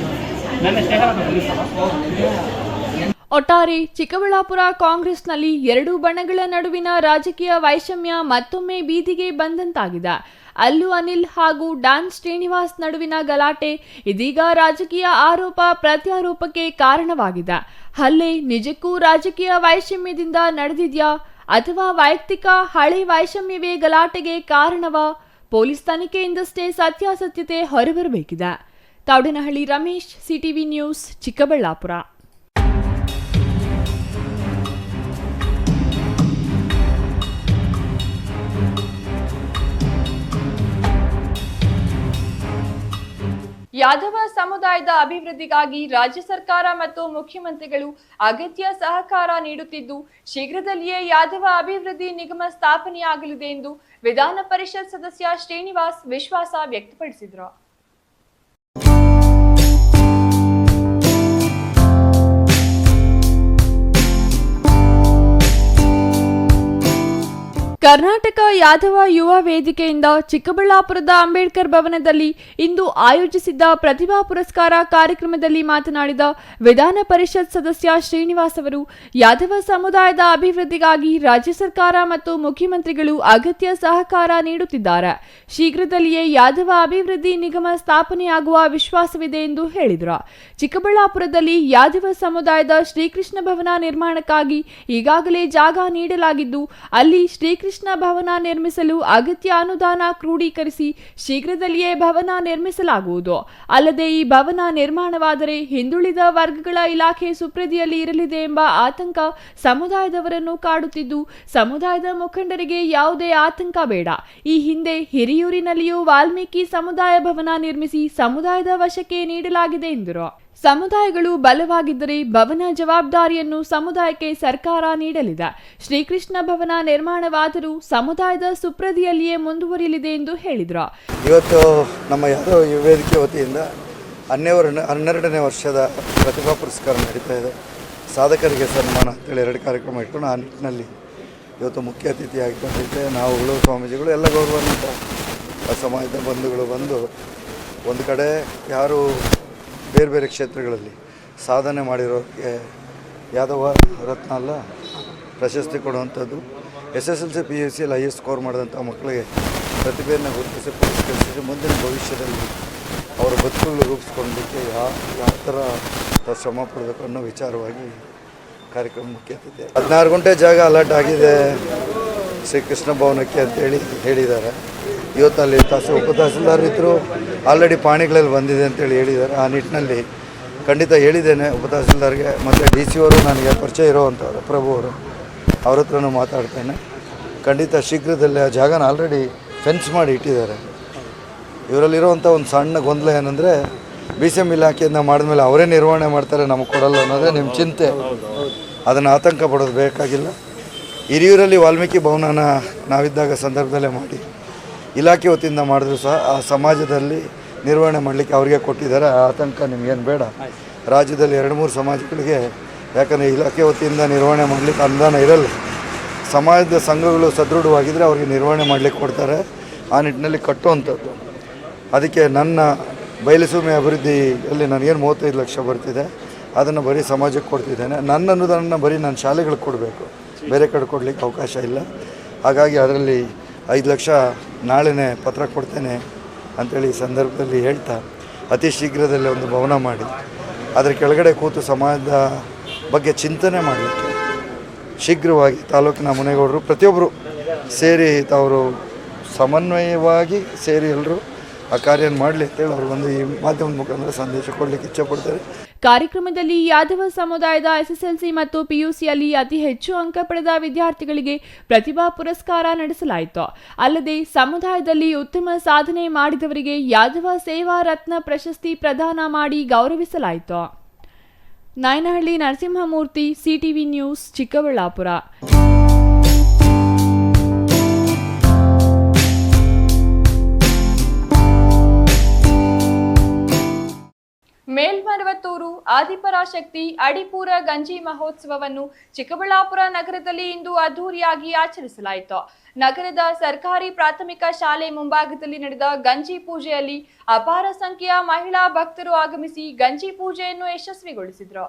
ಒಟ್ಟಾರೆ ಚಿಕ್ಕಬಳ್ಳಾಪುರ ಕಾಂಗ್ರೆಸ್ನಲ್ಲಿ ಎರಡು ಬಣಗಳ ನಡುವಿನ ರಾಜಕೀಯ ವೈಷಮ್ಯ ಮತ್ತೊಮ್ಮೆ ಬೀದಿಗೆ ಬಂದಂತಾಗಿದೆ. ಅಲ್ಲು ಅನಿಲ್ ಹಾಗೂ ಡಾನ್ ಶ್ರೀನಿವಾಸ್ ನಡುವಿನ ಗಲಾಟೆ ಇದೀಗ ರಾಜಕೀಯ ಆರೋಪ ಪ್ರತ್ಯಾರೋಪಕ್ಕೆ ಕಾರಣವಾಗಿದೆ. ಹಲ್ಲೆ ನಿಜಕ್ಕೂ ರಾಜಕೀಯ ವೈಷಮ್ಯದಿಂದ ನಡೆದಿದ್ಯಾ ಅಥವಾ ವೈಯಕ್ತಿಕ ಹಳೆ ವೈಷಮ್ಯವೇ ಗಲಾಟೆಗೆ ಕಾರಣವಾ? ಪೊಲೀಸ್ ತನಿಖೆಯಿಂದಷ್ಟೇ ಸತ್ಯಾಸತ್ಯತೆ ಹೊರಬರಬೇಕಿದೆ. Thoudanahalli Ramesh, CTV news, Chikkaballapur. ಯಾದವ ಸಮುದಾಯದ ಅಭಿವೃದ್ಧಿಗಾಗಿ ರಾಜ್ಯ ಸರ್ಕಾರ ಮತ್ತು ಮುಖ್ಯಮಂತ್ರಿಗಳು ಅಗತ್ಯ ಸಹಕಾರ ನೀಡುತ್ತಿದ್ದು, ಶೀಘ್ರದಲ್ಲಿಯೇ ಯಾದವ ಅಭಿವೃದ್ಧಿ ನಿಗಮ ಸ್ಥಾಪನೆಯಾಗಲಿದೆ ಎಂದು ವಿಧಾನ ಪರಿಷತ್ ಸದಸ್ಯ ಶ್ರೀನಿವಾಸ್ ವಿಶ್ವಾಸ ವ್ಯಕ್ತಪಡಿಸಿದರು. ಕರ್ನಾಟಕ ಯಾದವ ಯುವ ವೇದಿಕೆಯಿಂದ ಚಿಕ್ಕಬಳ್ಳಾಪುರದ ಅಂಬೇಡ್ಕರ್ ಭವನದಲ್ಲಿ ಇಂದು ಆಯೋಜಿಸಿದ್ದ ಪ್ರತಿಭಾ ಪುರಸ್ಕಾರ ಕಾರ್ಯಕ್ರಮದಲ್ಲಿ ಮಾತನಾಡಿದ ವಿಧಾನ ಪರಿಷತ್ ಸದಸ್ಯ ಶ್ರೀನಿವಾಸ್ ಅವರು, ಯಾದವ ಸಮುದಾಯದ ಅಭಿವೃದ್ಧಿಗಾಗಿ ರಾಜ್ಯ ಸರ್ಕಾರ ಮತ್ತು ಮುಖ್ಯಮಂತ್ರಿಗಳು ಅಗತ್ಯ ಸಹಕಾರ ನೀಡುತ್ತಿದ್ದಾರೆ. ಶೀಘ್ರದಲ್ಲಿಯೇ ಯಾದವ ಅಭಿವೃದ್ಧಿ ನಿಗಮ ಸ್ಥಾಪನೆಯಾಗುವ ವಿಶ್ವಾಸವಿದೆ ಎಂದು ಹೇಳಿದರು. ಚಿಕ್ಕಬಳ್ಳಾಪುರದಲ್ಲಿ ಯಾದವ ಸಮುದಾಯದ ಶ್ರೀಕೃಷ್ಣ ಭವನ ನಿರ್ಮಾಣಕ್ಕಾಗಿ ಈಗಾಗಲೇ ಜಾಗ ನೀಡಲಾಗಿದ್ದು, ಅಲ್ಲಿ ಶ್ರೀಕೃಷ್ಣ ಭವನ ನಿರ್ಮಿಸಲು ಅಗತ್ಯ ಅನುದಾನ ಕ್ರೋಢೀಕರಿಸಿ ಶೀಘ್ರದಲ್ಲಿಯೇ ಭವನ ನಿರ್ಮಿಸಲಾಗುವುದು. ಅಲ್ಲದೆ ಈ ಭವನ ನಿರ್ಮಾಣವಾದರೆ ಹಿಂದುಳಿದ ವರ್ಗಗಳ ಇಲಾಖೆ ಸುಪ್ರದಿಯಲ್ಲಿ ಇರಲಿದೆ ಎಂಬ ಆತಂಕ ಸಮುದಾಯದವರನ್ನು ಕಾಡುತ್ತಿದ್ದು, ಸಮುದಾಯದ ಮುಖಂಡರಿಗೆ ಯಾವುದೇ ಆತಂಕ ಬೇಡ. ಈ ಹಿಂದೆ ಹಿರಿಯೂರಿನಲ್ಲಿಯೂ ವಾಲ್ಮೀಕಿ ಸಮುದಾಯ ಭವನ ನಿರ್ಮಿಸಿ ಸಮುದಾಯದ ವಶಕ್ಕೆ ನೀಡಲಾಗಿದೆ ಎಂದರು. ಸಮುದಾಯಗಳು ಬಲವಾಗಿದ್ದರೆ ಭವನ ಜವಾಬ್ದಾರಿಯನ್ನು ಸಮುದಾಯಕ್ಕೆ ಸರ್ಕಾರ ನೀಡಲಿದೆ. ಶ್ರೀಕೃಷ್ಣ ಭವನ ನಿರ್ಮಾಣವಾದರೂ ಸಮುದಾಯದ ಸುಪ್ರದಿಯಲ್ಲಿಯೇ ಮುಂದುವರಿಯಲಿದೆ ಎಂದು ಹೇಳಿದರು. ಇವತ್ತು ನಮ್ಮ ಯಾದವ ಯುವ ವೇದಿಕೆ ವತಿಯಿಂದ 12ನೇ ವರ್ಷದ ಪ್ರತಿಭಾ ಪುರಸ್ಕಾರ ನಡೀತಾ ಇದೆ. ಸಾಧಕರಿಗೆ ಸನ್ಮಾನ ಅಂತೇಳಿ 2 ಕಾರ್ಯಕ್ರಮ ಇಟ್ಕೊಂಡು ಆ ನಿಟ್ಟಿನಲ್ಲಿ ಇವತ್ತು ಮುಖ್ಯ ಅತಿಥಿಯಾಗಿ ಬಂದಿದ್ದೆ. ನಾವುಗಳು ಸ್ವಾಮೀಜಿಗಳು ಎಲ್ಲ ಗೌರವಾನ್ವಿತ ಸಮಾಜದ ಬಂಧುಗಳು ಬಂದು ಒಂದು ಕಡೆ ಯಾರು ಬೇರೆ ಬೇರೆ ಕ್ಷೇತ್ರಗಳಲ್ಲಿ ಸಾಧನೆ ಮಾಡಿರೋರಿಗೆ ಯಾದವ ರತ್ನ ಅಲ್ಲ ಪ್ರಶಸ್ತಿ ಕೊಡುವಂಥದ್ದು, SSLC PUC ಹೈಯೆಸ್ಟ್ ಸ್ಕೋರ್ ಮಾಡಿದಂಥ ಮಕ್ಕಳಿಗೆ ಪ್ರತಿಭೆಯನ್ನು ಗುರುತಿಸಿ ಪುರಸ್ಕರಿಸಿ ಮುಂದಿನ ಭವಿಷ್ಯದಲ್ಲಿ ಅವರ ಬದುಕುಗಳು ರೂಪಿಸ್ಕೊಳ್ಳಲಿಕ್ಕೆ ಯಾವ ಥರ ಶ್ರಮ ಪಡಬೇಕು ಅನ್ನೋ ವಿಚಾರವಾಗಿ ಕಾರ್ಯಕ್ರಮ ಮುಖ್ಯ ಅತಿಥಿ. 16 ಗುಂಟೆ ಜಾಗ ಅಲಾಟ್ ಆಗಿದೆ ಶ್ರೀಕೃಷ್ಣ ಭವನಕ್ಕೆ ಅಂತೇಳಿ ಹೇಳಿದ್ದಾರೆ. ಇವತ್ತು ಅಲ್ಲಿ ಉಪತಹಸೀಲ್ದಾರ್ ಇದ್ದರು, ಆಲ್ರೆಡಿ ಪಾಣಿಗಳಲ್ಲಿ ಬಂದಿದೆ ಅಂತೇಳಿ ಹೇಳಿದ್ದಾರೆ. ಆ ನಿಟ್ಟಿನಲ್ಲಿ ಖಂಡಿತ ಹೇಳಿದ್ದೇನೆ ಉಪತಹಸೀಲ್ದಾರ್ಗೆ ಮತ್ತು DC ಅವರು ನನಗೆ ಪರಿಚಯ ಇರೋವಂಥವ್ರು ಪ್ರಭು ಅವರು, ಅವ್ರ ಹತ್ರನೂ ಮಾತಾಡ್ತೇನೆ. ಖಂಡಿತ ಶೀಘ್ರದಲ್ಲೇ ಆ ಜಾಗನ ಆಲ್ರೆಡಿ ಫೆನ್ಸ್ ಮಾಡಿ ಇಟ್ಟಿದ್ದಾರೆ. ಇವರಲ್ಲಿರುವಂಥ ಒಂದು ಸಣ್ಣ ಗೊಂದಲ ಏನಂದರೆ BCM ಇಲಾಖೆಯಿಂದ ಮಾಡಿದ್ಮೇಲೆ ಅವರೇ ನಿರ್ವಹಣೆ ಮಾಡ್ತಾರೆ, ನಮಗೆ ಕೊಡಲ್ಲ ಅನ್ನೋದೇ ನಿಮ್ಮ ಚಿಂತೆ. ಅದನ್ನು ಆತಂಕ ಪಡೋದು ಬೇಕಾಗಿಲ್ಲ. ಹಿರಿಯೂರಲ್ಲಿ ವಾಲ್ಮೀಕಿ ಭವನನ ನಾವಿದ್ದಾಗ ಸಂದರ್ಭದಲ್ಲೇ ಮಾಡಿ ಇಲಾಖೆ ವತಿಯಿಂದ ಮಾಡಿದ್ರು ಸಹ ಆ ಸಮಾಜದಲ್ಲಿ ನಿರ್ವಹಣೆ ಮಾಡಲಿಕ್ಕೆ ಅವರಿಗೆ ಕೊಟ್ಟಿದ್ದಾರೆ. ಆ ಆತಂಕ ನಿಮಗೇನು ಬೇಡ. ರಾಜ್ಯದಲ್ಲಿ 2-3 ಸಮಾಜಗಳಿಗೆ ಯಾಕಂದರೆ ಇಲಾಖೆ ವತಿಯಿಂದ ನಿರ್ವಹಣೆ ಮಾಡಲಿಕ್ಕೆ ಅನುದಾನ ಇರಲ್ಲ. ಸಮಾಜದ ಸಂಘಗಳು ಸದೃಢವಾಗಿದ್ದರೆ ಅವರಿಗೆ ನಿರ್ವಹಣೆ ಮಾಡಲಿಕ್ಕೆ ಕೊಡ್ತಾರೆ. ಆ ನಿಟ್ಟಿನಲ್ಲಿ ಕಟ್ಟುವಂಥದ್ದು. ಅದಕ್ಕೆ ನನ್ನ ಬಯಲುಸೀಮೆ ಅಭಿವೃದ್ಧಿಯಲ್ಲಿ ನನಗೇನು 35 ಲಕ್ಷ ಬರ್ತಿದೆ, ಅದನ್ನು ಬರೀ ಸಮಾಜಕ್ಕೆ ಕೊಡ್ತಿದ್ದೇನೆ. ನನ್ನ ಅನುದಾನ ಬರೀ ನನ್ನ ಶಾಲೆಗಳಿಗೆ ಕೊಡಬೇಕು, ಬೇರೆ ಕಡೆ ಕೊಡಲಿಕ್ಕೆ ಅವಕಾಶ ಇಲ್ಲ. ಹಾಗಾಗಿ ಅದರಲ್ಲಿ 5 ಲಕ್ಷ ನಾಳೆನೇ ಪತ್ರ ಕೊಡ್ತೇನೆ ಅಂಥೇಳಿ ಈ ಸಂದರ್ಭದಲ್ಲಿ ಹೇಳ್ತಾ, ಅತಿ ಶೀಘ್ರದಲ್ಲೇ ಒಂದು ಭವನ ಮಾಡಿ ಅದರ ಕೆಳಗಡೆ ಕೂತು ಸಮಾಜದ ಬಗ್ಗೆ ಚಿಂತನೆ ಮಾಡಲಿಕ್ಕೆ ಶೀಘ್ರವಾಗಿ ತಾಲೂಕಿನ ಮುನೇಗೌಡರು ಪ್ರತಿಯೊಬ್ಬರು ಸೇರಿ ಅವರು ಸಮನ್ವಯವಾಗಿ ಸೇರಿ ಎಲ್ಲರೂ ಆ ಕಾರ್ಯ ಮಾಡಲಿ ಅಂತೇಳಿ ಅವ್ರಿಗೊಂದು ಈ ಮಾಧ್ಯಮದ ಮುಖಾಂತರ ಸಂದೇಶ ಕೊಡಲಿಕ್ಕೆ ಇಚ್ಛೆಪಡ್ತಾರೆ. ಕಾರ್ಯಕ್ರಮದಲ್ಲಿ ಯಾದವ ಸಮುದಾಯದ SSLC ಮತ್ತು PUCಯಲ್ಲಿ ಅತಿ ಹೆಚ್ಚು ಅಂಕ ಪಡೆದ ವಿದ್ಯಾರ್ಥಿಗಳಿಗೆ ಪ್ರತಿಭಾ ಪುರಸ್ಕಾರ ನಡೆಸಲಾಯಿತು. ಅಲ್ಲದೆ ಸಮುದಾಯದಲ್ಲಿ ಉತ್ತಮ ಸಾಧನೆ ಮಾಡಿದವರಿಗೆ ಯಾದವ ಸೇವಾ ರತ್ನ ಪ್ರಶಸ್ತಿ ಪ್ರದಾನ ಮಾಡಿ ಗೌರವಿಸಲಾಯಿತು. Nayanahalli Narasimhamurthy, CTV news, Chikkaballapur. ಮೇಲ್ಮರವತ್ತೂರು ಆದಿಪರಾಶಕ್ತಿ ಅಡಿಪೂರ ಗಂಜಿ ಮಹೋತ್ಸವವನ್ನು ಚಿಕ್ಕಬಳ್ಳಾಪುರ ನಗರದಲ್ಲಿ ಇಂದು ಅದ್ದೂರಿಯಾಗಿ ಆಚರಿಸಲಾಯಿತು. ನಗರದ ಸರ್ಕಾರಿ ಪ್ರಾಥಮಿಕ ಶಾಲೆ ಮುಂಭಾಗದಲ್ಲಿ ನಡೆದ ಗಂಜಿ ಪೂಜೆಯಲ್ಲಿ ಅಪಾರ ಸಂಖ್ಯೆಯ ಮಹಿಳಾ ಭಕ್ತರು ಆಗಮಿಸಿ ಗಂಜಿ ಪೂಜೆಯನ್ನು ಯಶಸ್ವಿಗೊಳಿಸಿದರು.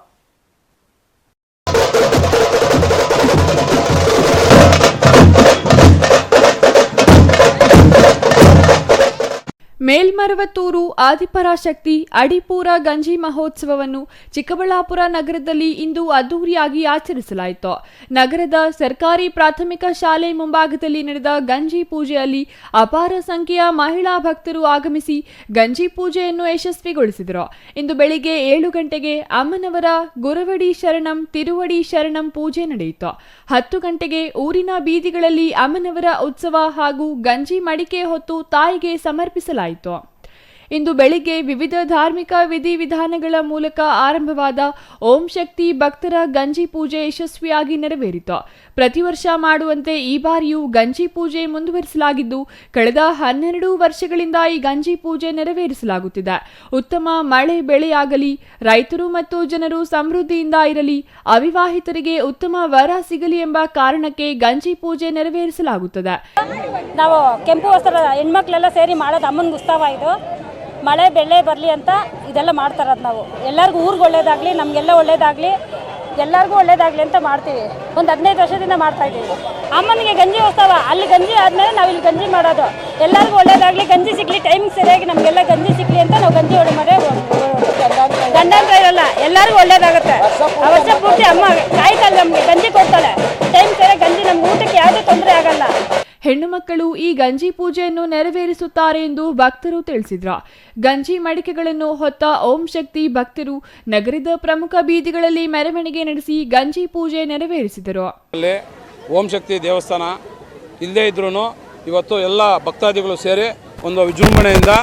ಮೇಲ್ಮರವತ್ತೂರು ಆದಿಪರಾಶಕ್ತಿ ಅಡಿಪೂರ ಗಂಜಿ ಮಹೋತ್ಸವವನ್ನು ಚಿಕ್ಕಬಳ್ಳಾಪುರ ನಗರದಲ್ಲಿ ಇಂದು ಅದ್ದೂರಿಯಾಗಿ ಆಚರಿಸಲಾಯಿತು. ನಗರದ ಸರ್ಕಾರಿ ಪ್ರಾಥಮಿಕ ಶಾಲೆ ಮುಂಭಾಗದಲ್ಲಿ ನಡೆದ ಗಂಜಿ ಪೂಜೆಯಲ್ಲಿ ಅಪಾರ ಸಂಖ್ಯೆಯ ಮಹಿಳಾ ಭಕ್ತರು ಆಗಮಿಸಿ ಗಂಜಿ ಪೂಜೆಯನ್ನು ಯಶಸ್ವಿಗೊಳಿಸಿದರು. ಇಂದು ಬೆಳಿಗ್ಗೆ 7 ಗಂಟೆಗೆ ಅಮ್ಮನವರ ಗುರವಡಿ ಶರಣಂ ತಿರುವಡಿ ಶರಣಂ ಪೂಜೆ ನಡೆಯಿತು. 10 ಗಂಟೆಗೆ ಊರಿನ ಬೀದಿಗಳಲ್ಲಿ ಅಮ್ಮನವರ ಉತ್ಸವ ಹಾಗೂ ಗಂಜಿ ಮಡಿಕೆ ಹೊತ್ತು ತಾಯಿಗೆ ಸಮರ್ಪಿಸಲಾಯಿತು. ಇಂದು ಬೆಳಿಗ್ಗೆ ವಿವಿಧ ಧಾರ್ಮಿಕ ವಿಧಿವಿಧಾನಗಳ ಮೂಲಕ ಆರಂಭವಾದ ಓಂ ಶಕ್ತಿ ಭಕ್ತರ ಗಂಜಿ ಪೂಜೆ ಯಶಸ್ವಿಯಾಗಿ ನೆರವೇರಿತು. ಪ್ರತಿ ವರ್ಷ ಮಾಡುವಂತೆ ಈ ಬಾರಿಯೂ ಗಂಜಿ ಪೂಜೆ ಮುಂದುವರಿಸಲಾಗಿದ್ದು, ಕಳೆದ 12 ವರ್ಷಗಳಿಂದ ಈ ಗಂಜಿ ಪೂಜೆ ನೆರವೇರಿಸಲಾಗುತ್ತಿದೆ. ಉತ್ತಮ ಮಳೆ ಬೆಳೆಯಾಗಲಿ, ರೈತರು ಮತ್ತು ಜನರು ಸಮೃದ್ಧಿಯಿಂದ ಇರಲಿ, ಅವಿವಾಹಿತರಿಗೆ ಉತ್ತಮ ವರ ಸಿಗಲಿ ಎಂಬ ಕಾರಣಕ್ಕೆ ಗಂಜಿ ಪೂಜೆ ನೆರವೇರಿಸಲಾಗುತ್ತದೆ. ನಾವು ಕೆಂಪು ವಸ್ತ್ರದ ಹೆಣ್ಮಕ್ಳೆಲ್ಲ ಸೇರಿ ಮಾಡೋದು ಅಮ್ಮನಿಗೆ ಉತ್ಸವ. ಇದು ಮಳೆ ಬೆಳೆ ಬರಲಿ ಅಂತ ಇದೆಲ್ಲ ಮಾಡ್ತಾರದು. ನಾವು ಎಲ್ಲರಿಗೂ ಊರಿಗೆ ಒಳ್ಳೇದಾಗಲಿ, ನಮಗೆಲ್ಲ ಒಳ್ಳೇದಾಗಲಿ, ಎಲ್ಲರಿಗೂ ಒಳ್ಳೇದಾಗಲಿ ಅಂತ ಮಾಡ್ತೀವಿ. ಒಂದು 15 ವರ್ಷದಿಂದ ಮಾಡ್ತಾ ಇದ್ದೀವಿ. ಅಮ್ಮನಿಗೆ ಗಂಜಿ ಉತ್ಸವ, ಅಲ್ಲಿ ಗಂಜಿ ಆದಮೇಲೆ ನಾವು ಇಲ್ಲಿ ಗಂಜಿ ಮಾಡೋದು. ಎಲ್ಲರಿಗೂ ಒಳ್ಳೇದಾಗಲಿ, ಗಂಜಿ ಸಿಗಲಿ, ಟೈಮಿಂಗ್ ಸರಿಯಾಗಿ ನಮಗೆಲ್ಲ ಗಂಜಿ ಸಿಗಲಿ ಅಂತ ನಾವು ಗಂಜಿ ಹೊಡೆ ಮರೆ ಗಂಡಂತ ಇರಲ್ಲ, ಎಲ್ಲರಿಗೂ ಒಳ್ಳೇದಾಗುತ್ತೆ. ಆ ವರ್ಷ ಪೂರ್ತಿ ಅಮ್ಮ ಕಾಯ್ತಾಳೆ, ನಮಗೆ ಗಂಜಿ ಕೊಡ್ತಾಳೆ. ಟೈಮ್ ಸರಿಯಾಗಿ ಗಂಜಿ ನಮ್ಗೆ ಊಟಕ್ಕೆ ಯಾವುದೇ ತೊಂದರೆ ಆಗಲ್ಲ. ಹೆಣ್ಣು ಮಕ್ಕಳು ಈ ಗಂಜಿ ಪೂಜೆಯನ್ನು ನೆರವೇರಿಸುತ್ತಾರೆ ಎಂದು ಭಕ್ತರು ತಿಳಿಸಿದ್ರು. ಗಂಜಿ ಮಡಿಕೆಗಳನ್ನು ಹೊತ್ತ ಓಂ ಶಕ್ತಿ ಭಕ್ತರು ನಗರದ ಪ್ರಮುಖ ಬೀದಿಗಳಲ್ಲಿ ಮೆರವಣಿಗೆ ನಡೆಸಿ ಗಂಜಿ ಪೂಜೆ ನೆರವೇರಿಸಿದರು. ಓಂ ಶಕ್ತಿ ದೇವಸ್ಥಾನ ಇಲ್ಲದೇ ಇದ್ರೂ ಇವತ್ತು ಎಲ್ಲ ಭಕ್ತಾದಿಗಳು ಸೇರಿ ಒಂದು ವಿಜೃಂಭಣೆಯಿಂದ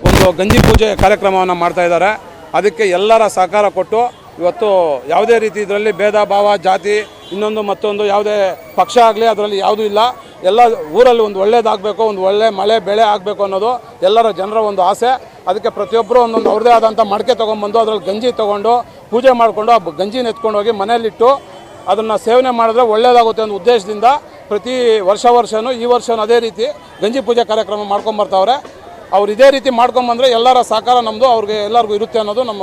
ಒಂದು ಗಂಜಿ ಪೂಜೆ ಕಾರ್ಯಕ್ರಮವನ್ನು ಮಾಡ್ತಾ ಇದ್ದಾರೆ. ಅದಕ್ಕೆ ಎಲ್ಲರ ಸಹಕಾರ ಕೊಟ್ಟು ಇವತ್ತು ಯಾವುದೇ ರೀತಿ ಇದರಲ್ಲಿ ಭೇದ ಭಾವ, ಜಾತಿ, ಇನ್ನೊಂದು ಮತ್ತೊಂದು ಯಾವುದೇ ಪಕ್ಷ ಆಗಲಿ ಅದರಲ್ಲಿ ಯಾವುದೂ ಇಲ್ಲ. ಎಲ್ಲ ಊರಲ್ಲಿ ಒಂದು ಒಳ್ಳೇದಾಗಬೇಕು, ಒಂದು ಒಳ್ಳೆ ಮಳೆ ಬೆಳೆ ಆಗಬೇಕು ಅನ್ನೋದು ಎಲ್ಲರ ಜನರ ಒಂದು ಆಸೆ. ಅದಕ್ಕೆ ಪ್ರತಿಯೊಬ್ಬರು ಒಂದೊಂದು ಅವ್ರದ್ದೇ ಆದಂಥ ಮಡಿಕೆ ತೊಗೊಂಬಂದು ಅದರಲ್ಲಿ ಗಂಜಿ ತೊಗೊಂಡು ಪೂಜೆ ಮಾಡಿಕೊಂಡು ಆ ಗಂಜಿನ ಎತ್ಕೊಂಡೋಗಿ ಮನೆಯಲ್ಲಿಟ್ಟು ಅದನ್ನು ಸೇವನೆ ಮಾಡಿದ್ರೆ ಒಳ್ಳೆಯದಾಗುತ್ತೆ ಅನ್ನೋ ಉದ್ದೇಶದಿಂದ ಪ್ರತಿ ವರ್ಷವೂ ಈ ವರ್ಷವೂ ಅದೇ ರೀತಿ ಗಂಜಿ ಪೂಜೆ ಕಾರ್ಯಕ್ರಮ ಮಾಡ್ಕೊಂಬರ್ತಾವ್ರೆ. ಅವ್ರು ಇದೇ ರೀತಿ ಮಾಡ್ಕೊಂಬಂದರೆ ಎಲ್ಲರ ಸಹಕಾರ ನಮ್ಮದು ಅವ್ರಿಗೆ ಎಲ್ಲರಿಗೂ ಇರುತ್ತೆ ಅನ್ನೋದು ನಮ್ಮ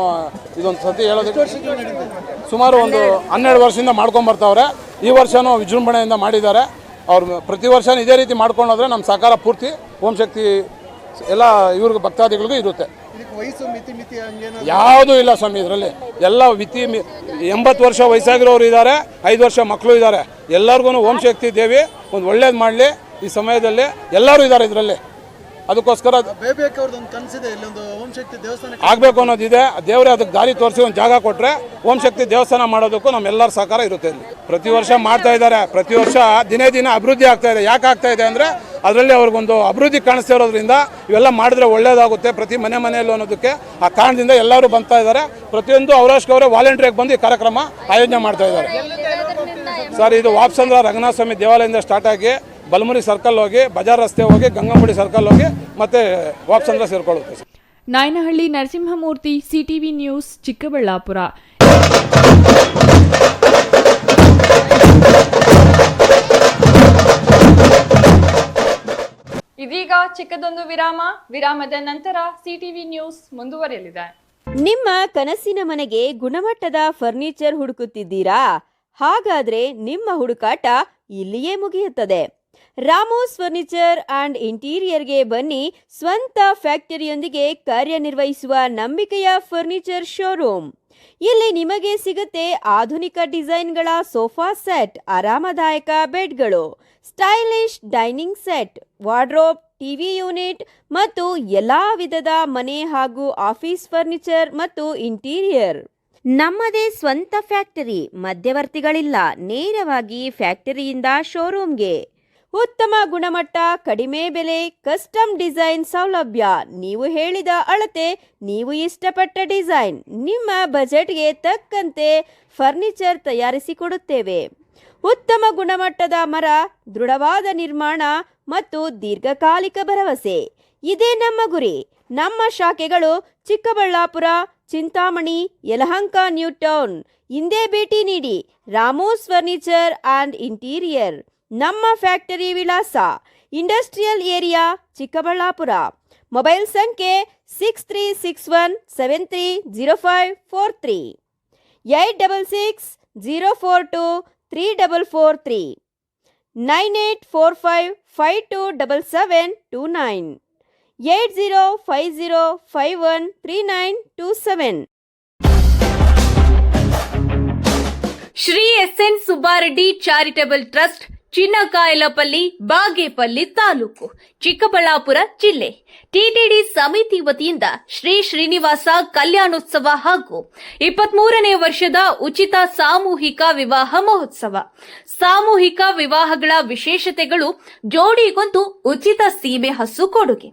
ಇದೊಂದು ಸತಿ ಹೇಳೋದಕ್ಕೆ. ಸುಮಾರು ಒಂದು 12 ವರ್ಷದಿಂದ ಮಾಡ್ಕೊಂಬರ್ತಾವ್ರೆ. ಈ ವರ್ಷವೂ ವಿಜೃಂಭಣೆಯಿಂದ ಮಾಡಿದ್ದಾರೆ. ಅವ್ರು ಪ್ರತಿ ವರ್ಷ ಇದೇ ರೀತಿ ಮಾಡ್ಕೊಂಡೋದ್ರೆ ನಮ್ಮ ಸಹಕಾರ ಪೂರ್ತಿ ಓಂ ಶಕ್ತಿ ಎಲ್ಲ ಇವ್ರಿಗೆ ಭಕ್ತಾದಿಗಳಿಗೂ ಇರುತ್ತೆ. ಯಾವುದೂ ಇಲ್ಲ ಸ್ವಾಮಿ, ಇದರಲ್ಲಿ ಎಲ್ಲ 80 ವರ್ಷ ವಯಸ್ಸಾಗಿರೋರು ಇದ್ದಾರೆ, 5 ವರ್ಷ ಮಕ್ಕಳು ಇದ್ದಾರೆ. ಎಲ್ಲರಿಗೂ ಓಂ ಶಕ್ತಿ ದೇವಿ ಒಂದು ಒಳ್ಳೇದು ಮಾಡಲಿ. ಈ ಸಮಯದಲ್ಲಿ ಎಲ್ಲರೂ ಇದ್ದಾರೆ ಇದರಲ್ಲಿ. ಅದಕ್ಕೋಸ್ಕರ ಆಗಬೇಕು ಅನ್ನೋದಿದೆ. ದೇವರೇ ಅದಕ್ಕೆ ದಾರಿ ತೋರಿಸಿ ಒಂದು ಜಾಗ ಕೊಟ್ಟರೆ ಓಂ ಶಕ್ತಿ ದೇವಸ್ಥಾನ ಮಾಡೋದಕ್ಕೂ ನಮ್ಮೆಲ್ಲರ ಸಹಕಾರ ಇರುತ್ತೆ. ಇಲ್ಲಿ ಪ್ರತಿ ವರ್ಷ ಮಾಡ್ತಾ ಇದ್ದಾರೆ. ಪ್ರತಿ ವರ್ಷ ದಿನೇ ದಿನ ಅಭಿವೃದ್ಧಿ ಆಗ್ತಾ ಇದೆ. ಯಾಕೆ ಆಗ್ತಾ ಇದೆ ಅಂದರೆ ಅದರಲ್ಲಿ ಅವ್ರಿಗೊಂದು ಅಭಿವೃದ್ಧಿ ಕಾಣಿಸ್ತಾ ಇರೋದ್ರಿಂದ ಇವೆಲ್ಲ ಮಾಡಿದ್ರೆ ಒಳ್ಳೇದಾಗುತ್ತೆ ಪ್ರತಿ ಮನೆಯಲ್ಲೂ ಅನ್ನೋದಕ್ಕೆ ಆ ಕಾರಣದಿಂದ ಎಲ್ಲರೂ ಬರ್ತಾ ಇದ್ದಾರೆ. ಪ್ರತಿಯೊಂದು ಅವರಷ್ಟವರೇ ವಾಲಂಟಿಯರ್ಗೆ ಬಂದು ಈ ಕಾರ್ಯಕ್ರಮ ಆಯೋಜನೆ ಮಾಡ್ತಾ ಇದ್ದಾರೆ. ಸರ್, ಇದು ವಾಪ್ಸಂದ್ರ ರಂಗನಾಥ ಸ್ವಾಮಿ ದೇವಾಲಯದಿಂದ ಸ್ಟಾರ್ಟ್ ಆಗಿ ಬಲಮುರಿ ಸರ್ಕಲ್ ಹೋಗಿ, ಬಜಾರ್ ರಸ್ತೆ ಹೋಗಿ, ಗಂಗಂಬಡಿ ಸರ್ಕಲ್ ಹೋಗಿ ಮತ್ತೆ ವಾಪ್ಸಂದ್ರ ಸೇರ್ಕೊಳ್ಳುತ್ತೆ. Nayanahalli Narasimhamurthy, CTV news, Chikkaballapur. ಇದೀಗ ಚಿಕ್ಕದೊಂದು ವಿರಾಮದ ನಂತರ ಸಿಟಿವಿ ನ್ಯೂಸ್ ಮುಂದುವರಿಯಲಿದೆ. ನಿಮ್ಮ ಕನಸಿನ ಮನೆಗೆ ಗುಣಮಟ್ಟದ ಫರ್ನಿಚರ್ ಹುಡುಕುತ್ತಿದ್ದೀರಾ? ಹಾಗಾದ್ರೆ ನಿಮ್ಮ ಹುಡುಕಾಟ ಇಲ್ಲಿಯೇ ಮುಗಿಯುತ್ತದೆ. ರಾಮೋಸ್ ಫರ್ನಿಚರ್ ಅಂಡ್ ಇಂಟೀರಿಯರ್ಗೆ ಬನ್ನಿ. ಸ್ವಂತ ಫ್ಯಾಕ್ಟರಿಯೊಂದಿಗೆ ಕಾರ್ಯನಿರ್ವಹಿಸುವ ನಂಬಿಕೆಯ ಫರ್ನಿಚರ್ ಶೋರೂಮ್. ಇಲ್ಲಿ ನಿಮಗೆ ಸಿಗುತ್ತೆ ಆಧುನಿಕ ಡಿಸೈನ್ಗಳ ಸೋಫಾ ಸೆಟ್, ಆರಾಮದಾಯಕ ಬೆಡ್ಗಳು, stylish dining set, wardrobe, TV unit ಮತ್ತು ಎಲ್ಲಾ ವಿಧದ ಮನೆ ಹಾಗೂ ಆಫೀಸ್ ಫರ್ನಿಚರ್ ಮತ್ತು ಇಂಟೀರಿಯರ್. ನಮ್ಮದೇ ಸ್ವಂತ ಫ್ಯಾಕ್ಟರಿ, ಮಧ್ಯವರ್ತಿಗಳಿಲ್ಲ. ನೇರವಾಗಿ ಫ್ಯಾಕ್ಟರಿಯಿಂದ ಶೋರೂಮ್ಗೆ. ಉತ್ತಮ ಗುಣಮಟ್ಟ, ಕಡಿಮೆ ಬೆಲೆ, ಕಸ್ಟಮ್ ಡಿಸೈನ್ ಸೌಲಭ್ಯ. ನೀವು ಹೇಳಿದ ಅಳತೆ, ನೀವು ಇಷ್ಟಪಟ್ಟ ಡಿಸೈನ್, ನಿಮ್ಮ ಬಜೆಟ್ಗೆ ತಕ್ಕಂತೆ ಫರ್ನಿಚರ್ ತಯಾರಿಸಿಕೊಡುತ್ತೇವೆ. ಉತ್ತಮ ಗುಣಮಟ್ಟದ ಮರ, ದೃಢವಾದ ನಿರ್ಮಾಣ ಮತ್ತು ದೀರ್ಘಕಾಲಿಕ ಭರವಸೆ, ಇದೇ ನಮ್ಮ ಗುರಿ. ನಮ್ಮ ಶಾಖೆಗಳು ಚಿಕ್ಕಬಳ್ಳಾಪುರ, ಚಿಂತಾಮಣಿ, ಯಲಹಂಕ ನ್ಯೂ ಟೌನ್. ಇಂದೇ ಭೇಟಿ ನೀಡಿ. Ramos furniture and interior. ನಮ್ಮ ಫ್ಯಾಕ್ಟರಿ ವಿಳಾಸ ಇಂಡಸ್ಟ್ರಿಯಲ್ ಏರಿಯಾ, ಚಿಕ್ಕಬಳ್ಳಾಪುರ. ಮೊಬೈಲ್ ಸಂಖ್ಯೆ 6361730543, 8660423443, 9845527729, 8050513927. Shri SN Subbareddy charitable trust, Chinnakayalapalli, Bagepalli ತಾಲೂಕು, ಚಿಕ್ಕಬಳ್ಳಾಪುರ ಜಿಲ್ಲೆ. ಟಿಟಿಡಿ ಸಮಿತಿ ವತಿಯಿಂದ ಶ್ರೀ ಶ್ರೀನಿವಾಸ ಕಲ್ಯಾಣೋತ್ಸವ ಹಾಗೂ 23ನೇ ವರ್ಷದ ಉಚಿತ ಸಾಮೂಹಿಕ ವಿವಾಹ ಮಹೋತ್ಸವ. ಸಾಮೂಹಿಕ ವಿವಾಹಗಳ ವಿಶೇಷತೆಗಳು: ಜೋಡಿಗೊಂದು ಉಚಿತ ಸೀಮೆ ಹಸು ಕೊಡುಗೆ.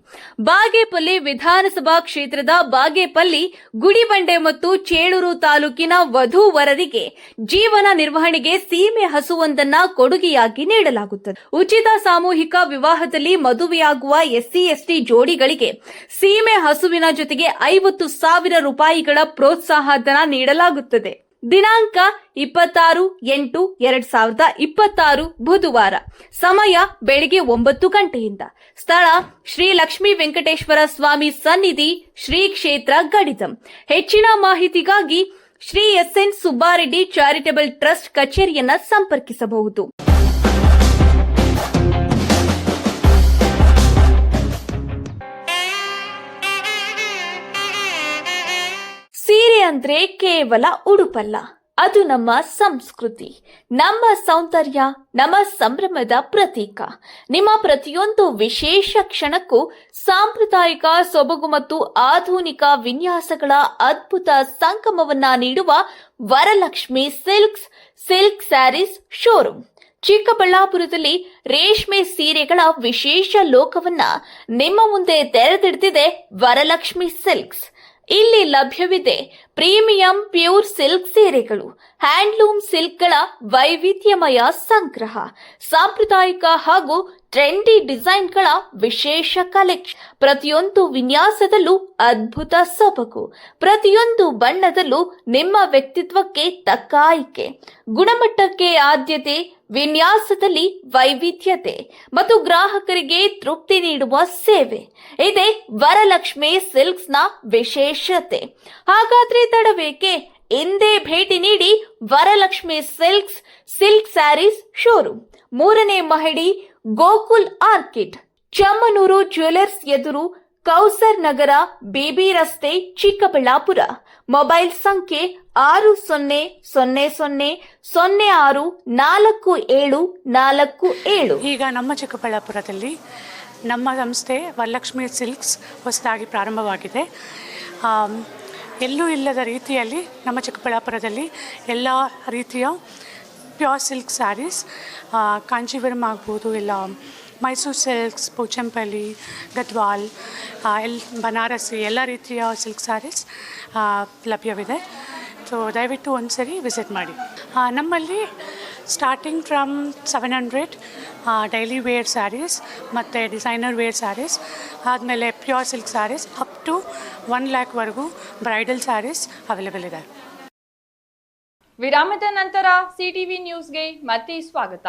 ಬಾಗೇಪಲ್ಲಿ ವಿಧಾನಸಭಾ ಕ್ಷೇತ್ರದ ಬಾಗೇಪಲ್ಲಿ, ಗುಡಿಬಂಡೆ ಮತ್ತು ಚೇಳೂರು ತಾಲೂಕಿನ ವಧೂವರರಿಗೆ ಜೀವನ ನಿರ್ವಹಣೆಗೆ ಸೀಮೆ ಹಸುವೊಂದನ್ನ ಕೊಡುಗೆಯಾಗಿ ನೀಡಲಾಗುತ್ತದೆ. ಉಚಿತ ಸಾಮೂಹಿಕ ವಿವಾಹದಲ್ಲಿ ಮದುವೆಯಾಗುವ ಎಸ್ಸಿ/ಎಸ್ಟಿ ಜೋಡಿಗಳಿಗೆ ಸೀಮೆ ಹಸುವಿನ ಜೊತೆಗೆ 50,000 ರೂಪಾಯಿಗಳ ಪ್ರೋತ್ಸಾಹ ಧನ ನೀಡಲಾಗುತ್ತದೆ. ದಿನಾಂಕ 26/8/2026 ಬುಧವಾರ. ಸಮಯ ಬೆಳಿಗ್ಗೆ 9 ಗಂಟೆಯಿಂದ. ಸ್ಥಳ ಶ್ರೀ ಲಕ್ಷ್ಮೀ ವೆಂಕಟೇಶ್ವರ ಸ್ವಾಮಿ ಸನ್ನಿಧಿ, ಶ್ರೀ ಕ್ಷೇತ್ರ ಗಡಿದಂ. ಹೆಚ್ಚಿನ ಮಾಹಿತಿಗಾಗಿ Shri SN Subbareddy charitable trust ಕಚೇರಿಯನ್ನ ಸಂಪರ್ಕಿಸಬಹುದು. ಸೀರೆ ಅಂದ್ರೆ ಕೇವಲ ಉಡುಪಲ್ಲ, ಅದು ನಮ್ಮ ಸಂಸ್ಕೃತಿ, ನಮ್ಮ ಸೌಂದರ್ಯ, ನಮ್ಮ ಸಂಭ್ರಮದ ಪ್ರತೀಕ. ನಿಮ್ಮ ಪ್ರತಿಯೊಂದು ವಿಶೇಷ ಕ್ಷಣಕ್ಕೂ ಸಾಂಪ್ರದಾಯಿಕ ಸೊಬಗು ಮತ್ತು ಆಧುನಿಕ ವಿನ್ಯಾಸಗಳ ಅದ್ಭುತ ಸಂಗಮವನ್ನ ನೀಡುವ ವರಲಕ್ಷ್ಮಿ ಸಿಲ್ಕ್ ಸ್ಯಾರೀಸ್ ಶೋರೂಮ್. ಚಿಕ್ಕಬಳ್ಳಾಪುರದಲ್ಲಿ ರೇಷ್ಮೆ ಸೀರೆಗಳ ವಿಶೇಷ ಲೋಕವನ್ನ ನಿಮ್ಮ ಮುಂದೆ ತೆರೆದಿಡ್ತಿದೆ ವರಲಕ್ಷ್ಮಿ ಸಿಲ್ಕ್ಸ್. ಇಲ್ಲಿ ಲಭ್ಯವಿದೆ ಪ್ರೀಮಿಯಂ ಪ್ಯೂರ್ ಸಿಲ್ಕ್ ಸೀರೆಗಳು, ಹ್ಯಾಂಡ್ಲೂಮ್ ಸಿಲ್ಕ್ಗಳ ವೈವಿಧ್ಯಮಯ ಸಂಗ್ರಹ, ಸಾಂಪ್ರದಾಯಿಕ ಹಾಗೂ ಟ್ರೆಂಡಿ ಡಿಸೈನ್ಗಳ ವಿಶೇಷ ಕಲೆಕ್ಷನ್. ಪ್ರತಿಯೊಂದು ವಿನ್ಯಾಸದಲ್ಲೂ ಅದ್ಭುತ ಸೊಬಗು, ಪ್ರತಿಯೊಂದು ಬಣ್ಣದಲ್ಲೂ ನಿಮ್ಮ ವ್ಯಕ್ತಿತ್ವಕ್ಕೆ ತಕ್ಕ ಆಯ್ಕೆ, ಗುಣಮಟ್ಟಕ್ಕೆ ಆದ್ಯತೆ, ವಿನ್ಯಾಸದಲ್ಲಿ ವೈವಿಧ್ಯತೆ ಮತ್ತು ಗ್ರಾಹಕರಿಗೆ ತೃಪ್ತಿ ನೀಡುವ ಸೇವೆ ಇದೆ ವರಲಕ್ಷ್ಮಿ ಸಿಲ್ಕ್ಸ್ ನ ವಿಶೇಷತೆ. ಹಾಗಾದ್ರೆ ತಡಬೇಕೆ? ಇಂದೇ ಭೇಟಿ ನೀಡಿ ವರಲಕ್ಷ್ಮಿ ಸಿಲ್ಕ್ ಸ್ಯಾರೀಸ್ ಶೋರೂಮ್, 3ನೇ ಮಹಡಿ, ಗೋಕುಲ್ ಆರ್ಕಿಡ್, ಚಮ್ಮನೂರು ಜ್ಯುವೆಲರ್ಸ್ ಎದುರು, ಕೌಸರ್ ನಗರ, ಬಿಬಿ ರಸ್ತೆ, ಚಿಕ್ಕಬಳ್ಳಾಪುರ. ಮೊಬೈಲ್ ಸಂಖ್ಯೆ 6000064747. ಈಗ ನಮ್ಮ ಚಿಕ್ಕಬಳ್ಳಾಪುರದಲ್ಲಿ ನಮ್ಮ ಸಂಸ್ಥೆ ವರಲಕ್ಷ್ಮಿ ಸಿಲ್ಕ್ಸ್ ಹೊಸದಾಗಿ ಪ್ರಾರಂಭವಾಗಿದೆ. ಎಲ್ಲೂ ಇಲ್ಲದ ರೀತಿಯಲ್ಲಿ ನಮ್ಮ ಚಿಕ್ಕಬಳ್ಳಾಪುರದಲ್ಲಿ ಎಲ್ಲ ರೀತಿಯ ಪ್ಯೂರ್ ಸಿಲ್ಕ್ ಸ್ಯಾರೀಸ್, ಕಾಂಚೀವರಂ ಆಗ್ಬೋದು, ಇಲ್ಲ ಮೈಸೂರು ಸಿಲ್ಕ್ಸ್, ಪೋಚಂಪಲ್ಲಿ, ಗದ್ವಾಲ್, ಬನಾರಸಿ, ಎಲ್ಲ ರೀತಿಯ ಸಿಲ್ಕ್ ಸ್ಯಾರೀಸ್ ಲಭ್ಯವಿದೆ. ಸೊ ದಯವಿಟ್ಟು ಒಂದ್ಸರಿ ವಿಸಿಟ್ ಮಾಡಿ. ನಮ್ಮಲ್ಲಿ starting from 700 daily wear sarees ಮತ್ತು ಡಿಸೈನರ್ ವೇರ್ ಸ್ಯಾರೀಸ್, ಆದಮೇಲೆ pure silk sarees up to 1 lakhವರೆಗೂ ಬ್ರೈಡಲ್ ಸ್ಯಾರೀಸ್ ಅವೈಲೇಬಲ್ ಇದೆ. ವಿರಾಮದ ನಂತರ ಸಿಟಿವಿ ನ್ಯೂಸ್ಗೆ ಮತ್ತೆ ಸ್ವಾಗತ.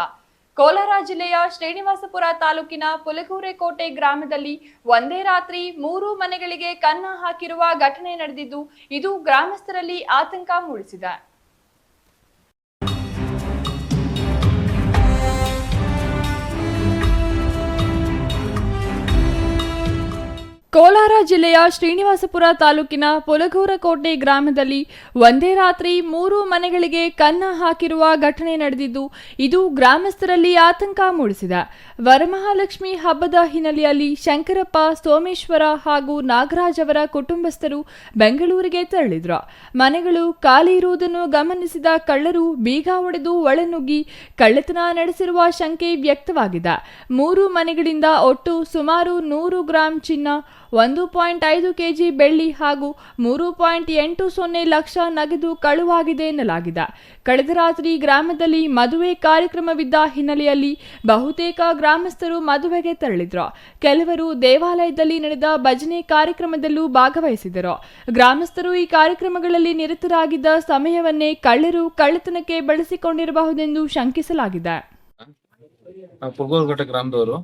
ಕೋಲಾರ ಜಿಲ್ಲೆಯ ಶ್ರೀನಿವಾಸಪುರ ತಾಲೂಕಿನ ಪುಲಗೂರೆಕೋಟೆ ಗ್ರಾಮದಲ್ಲಿ ಒಂದೇ ರಾತ್ರಿ 3 ಮನೆಗಳಿಗೆ ಕನ್ನ ಹಾಕಿರುವ ಘಟನೆ ನಡೆದಿದ್ದು, ಇದು ಗ್ರಾಮಸ್ಥರಲ್ಲಿ ಆತಂಕ ಮೂಡಿಸಿದೆ. ಕೋಲಾರ ಜಿಲ್ಲೆಯ ಶ್ರೀನಿವಾಸಪುರ ತಾಲೂಕಿನ ಪುಲಗೂರಕೋಟೆ ಗ್ರಾಮದಲ್ಲಿ ಒಂದೇ ರಾತ್ರಿ 3 ಮನೆಗಳಿಗೆ ಕನ್ನ ಹಾಕಿರುವ ಘಟನೆ ನಡೆದಿದ್ದು, ಇದು ಗ್ರಾಮಸ್ಥರಲ್ಲಿ ಆತಂಕ ಮೂಡಿಸಿದೆ. ವರಮಹಾಲಕ್ಷ್ಮಿ ಹಬ್ಬದ ಹಿನ್ನೆಲೆಯಲ್ಲಿ ಶಂಕರಪ್ಪ, ಸೋಮೇಶ್ವರ ಹಾಗೂ ನಾಗರಾಜ್ ಅವರ ಕುಟುಂಬಸ್ಥರು ಬೆಂಗಳೂರಿಗೆ ತೆರಳಿದ್ರು. ಮನೆಗಳು ಖಾಲಿ ಇರುವುದನ್ನು ಗಮನಿಸಿದ ಕಳ್ಳರು ಬೀಗ ಒಡೆದು ಒಳನುಗ್ಗಿ ಕಳ್ಳತನ ನಡೆಸಿರುವ ಶಂಕೆ ವ್ಯಕ್ತವಾಗಿದೆ. 3 ಮನೆಗಳಿಂದ ಒಟ್ಟು ಸುಮಾರು 100 ಗ್ರಾಂ ಚಿನ್ನ, 1.5 ಕೆಜಿ ಬೆಳ್ಳಿ ಹಾಗೂ 3.80 ಲಕ್ಷ ನಗದು ಕಳುವಾಗಿದೆ ಎನ್ನಲಾಗಿದೆ. ಕಳೆದ ರಾತ್ರಿ ಗ್ರಾಮದಲ್ಲಿ ಮದುವೆ ಕಾರ್ಯಕ್ರಮವಿದ್ದ ಹಿನ್ನೆಲೆಯಲ್ಲಿ ಬಹುತೇಕ ಗ್ರಾಮಸ್ಥರು ಮದುವೆಗೆ ತೆರಳಿದ್ರು. ಕೆಲವರು ದೇವಾಲಯದಲ್ಲಿ ನಡೆದ ಭಜನೆ ಕಾರ್ಯಕ್ರಮದಲ್ಲೂ ಭಾಗವಹಿಸಿದರು. ಗ್ರಾಮಸ್ಥರು ಈ ಕಾರ್ಯಕ್ರಮಗಳಲ್ಲಿ ನಿರತರಾಗಿದ್ದ ಸಮಯವನ್ನೇ ಕಳ್ಳರು ಕಳ್ಳತನಕ್ಕೆ ಬಳಸಿಕೊಂಡಿರಬಹುದೆಂದು ಶಂಕಿಸಲಾಗಿದೆ. ಪುರ್ಗೋರ್ಘಟ್ಟ ಗ್ರಾಮದವರು.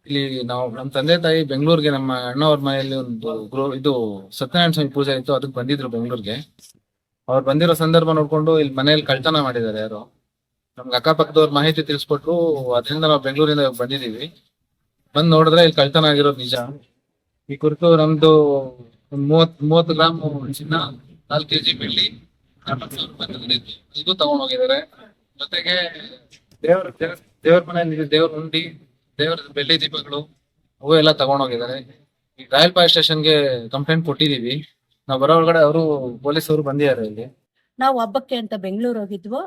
ಇಲ್ಲಿ ನಾವು ನಮ್ಮ ತಂದೆ ತಾಯಿ ಬೆಂಗಳೂರಿಗೆ ನಮ್ಮ ಅಣ್ಣವ್ರ ಮನೆಯಲ್ಲಿ ಒಂದು ಇದು ಸತ್ಯನಾರಾಯಣ ಸ್ವಾಮಿ ಪೂಜೆ ಇತ್ತು, ಅದಕ್ಕೆ ಬಂದಿದ್ರು ಬೆಂಗಳೂರಿಗೆ. ಅವ್ರು ಬಂದಿರೋ ಸಂದರ್ಭ ನೋಡ್ಕೊಂಡು ಇಲ್ಲಿ ಮನೆಯಲ್ಲಿ ಕಳ್ತನ ಮಾಡಿದ್ದಾರೆ ಯಾರು. ನಮ್ಗೆ ಅಕ್ಕಪಕ್ಕದವ್ರ ಮಾಹಿತಿ ತಿಳಿಸ್ಕೊಟ್ರು, ಅದರಿಂದ ನಾವು ಬೆಂಗಳೂರಿಂದ ಬಂದಿದೀವಿ. ಬಂದ್ ನೋಡಿದ್ರೆ ಇಲ್ಲಿ ಕಳ್ತನ ಆಗಿರೋದು ನಿಜ. ಈ ಕುರಿತು ನಮ್ದು 30 ಗ್ರಾಮ್ ಚಿನ್ನ, 4 ಕೆಜಿ ಬೆಳ್ಳಿ, 40,000 ಇದು ತಗೊಂಡ್ ಹೋಗಿದ್ದಾರೆ. ಜೊತೆಗೆ ದೇವ್ರ ಮನೆಯಲ್ಲಿ ದೇವ್ರ ಉಂಡಿ, ದೇವ್ರ ಬೆಳ್ಳಿ ದೀಪಗಳು ಅವು ಎಲ್ಲ ತಗೊಂಡ್ ಹೋಗಿದ್ದಾರೆ. ಈ ರಾಯಲ್ಪಾಯ ಸ್ಟೇಷನ್ಗೆ ಕಂಪ್ಲೇಂಟ್ ಕೊಟ್ಟಿದೀವಿ. ನಾವು ಬರೋ ಒಳಗಡೆ ಅವರು ಪೊಲೀಸ್ ಅವರು ಬಂದಿದ್ದಾರೆ. ಇಲ್ಲಿ ನಾವು ಹಬ್ಬಕ್ಕೆ ಅಂತ ಬೆಂಗಳೂರು ಹೋಗಿದ್ವು.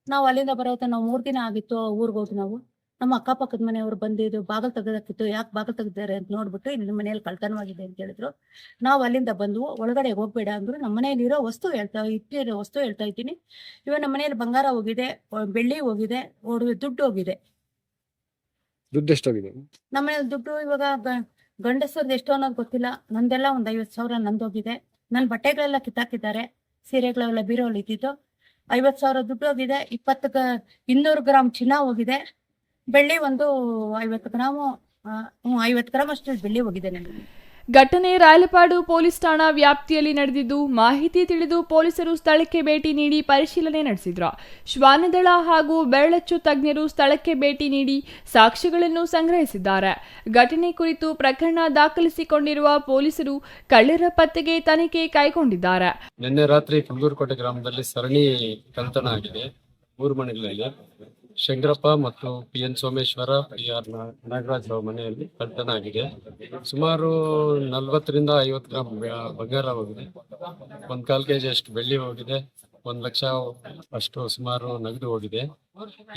ನಾವು ಅಲ್ಲಿಂದ ಬರೋತ ನಾವು 3 ದಿನ ಆಗಿತ್ತು ಊರಿಗೆ ಹೋಗಿ. ನಾವು ನಮ್ಮ ಅಕ್ಕಪಕ್ಕದ ಮನೆಯವರು ಬಂದಿದ್ದು ಬಾಗಿಲು ತೆಗೆದಾಕಿತ್ತು. ಯಾಕೆ ಬಾಗಿಲು ತೆಗ್ದಿದ್ದಾರೆ ಅಂತ ನೋಡ್ಬಿಟ್ಟು ಇಲ್ಲಿ ಮನೆಯಲ್ಲಿ ಕಳ್ತನವಾಗಿದೆ ಅಂತ ಹೇಳಿದ್ರು. ನಾವು ಅಲ್ಲಿಂದ ಬಂದ್ವು. ಒಳಗಡೆ ಹೋಗ್ಬೇಡ ಅಂದ್ರು. ನಮ್ಮ ಮನೆಯಲ್ಲಿ ಇರೋ ಇಟ್ಟಿರೋ ವಸ್ತು ಹೇಳ್ತಾ ಇದ್ದೀನಿ. ಇವಾಗ ನಮ್ಮ ಮನೆಯಲ್ಲಿ ಬಂಗಾರ ಹೋಗಿದೆ, ಬೆಳ್ಳಿ ಹೋಗಿದೆ, ದುಡ್ಡು ಹೋಗಿದೆ. ದುಡ್ಡು ಎಷ್ಟಾಗಿದೆ? ನಮ್ಮ ಮನೇಲಿ ದುಡ್ಡು ಇವಾಗ ಗಂಡಸರದ್ದು ಎಷ್ಟು ಅನ್ನೋದು ಗೊತ್ತಿಲ್ಲ. ನಂದೆಲ್ಲ ಒಂದು 50,000 ನಂದೋಗಿದೆ. ನನ್ನ ಬಟ್ಟೆಗಳೆಲ್ಲ ಕಿತ್ತಾಕಿದ್ದಾರೆ. ಸೀರೆಗಳೆಲ್ಲ ಬೀರೋಲ್ಲಿ ಇದ್ದಿದ್ದು 50,000 ದುಡ್ಡು ಹೋಗಿದೆ. 200 ಗ್ರಾಮ್ ಚಿನ್ನ ಹೋಗಿದೆ. ಬೆಳ್ಳಿ ಒಂದು 50 ಗ್ರಾಮು 50 ಗ್ರಾಮ್ ಅಷ್ಟು ಬೆಳ್ಳಿ ಹೋಗಿದೆ ನನಗೆ. ಘಟನೆ ರಾಯಲಪಾಡು ಪೊಲೀಸ್ ಠಾಣಾ ವ್ಯಾಪ್ತಿಯಲ್ಲಿ ನಡೆದಿದ್ದು, ಮಾಹಿತಿ ತಿಳಿದು ಪೊಲೀಸರು ಸ್ಥಳಕ್ಕೆ ಭೇಟಿ ನೀಡಿ ಪರಿಶೀಲನೆ ನಡೆಸಿದ್ರು. ಶ್ವಾನದಳ ಹಾಗೂ ಬೆರಳಚ್ಚು ತಜ್ಞರು ಸ್ಥಳಕ್ಕೆ ಭೇಟಿ ನೀಡಿ ಸಾಕ್ಷ್ಯಗಳನ್ನು ಸಂಗ್ರಹಿಸಿದ್ದಾರೆ. ಘಟನೆ ಕುರಿತು ಪ್ರಕರಣ ದಾಖಲಿಸಿಕೊಂಡಿರುವ ಪೊಲೀಸರು ಕಳ್ಳರ ಪತ್ತೆಗೆ ತನಿಖೆ ಕೈಗೊಂಡಿದ್ದಾರೆ. ನಿನ್ನೆ ರಾತ್ರಿ ಪುಲ್ಗೂರ್ಕೋಟೆ ಗ್ರಾಮದಲ್ಲಿ ಸರಣಿ ಕಳ್ತನ ಆಗಿದೆ. 3 ಮನೆಗಳಲ್ಲಿ ಶಂಕರಪ್ಪ ಮತ್ತು PN ಸೋಮೇಶ್ವರ, PR ನಾಗರಾಜ್ ಮನೆಯಲ್ಲಿ ಕಳ್ತನ ಆಗಿದೆ. ಸುಮಾರು 40 ರಿಂದ 50 ಗ್ರಾಮ್ ಬಂಗಾರ ಹೋಗಿದೆ. 1/4 ಕೆಜಿ ಅಷ್ಟು ಬೆಳ್ಳಿ ಹೋಗಿದೆ. 1 ಲಕ್ಷ ಅಷ್ಟು ಸುಮಾರು ನಗದು ಹೋಗಿದೆ.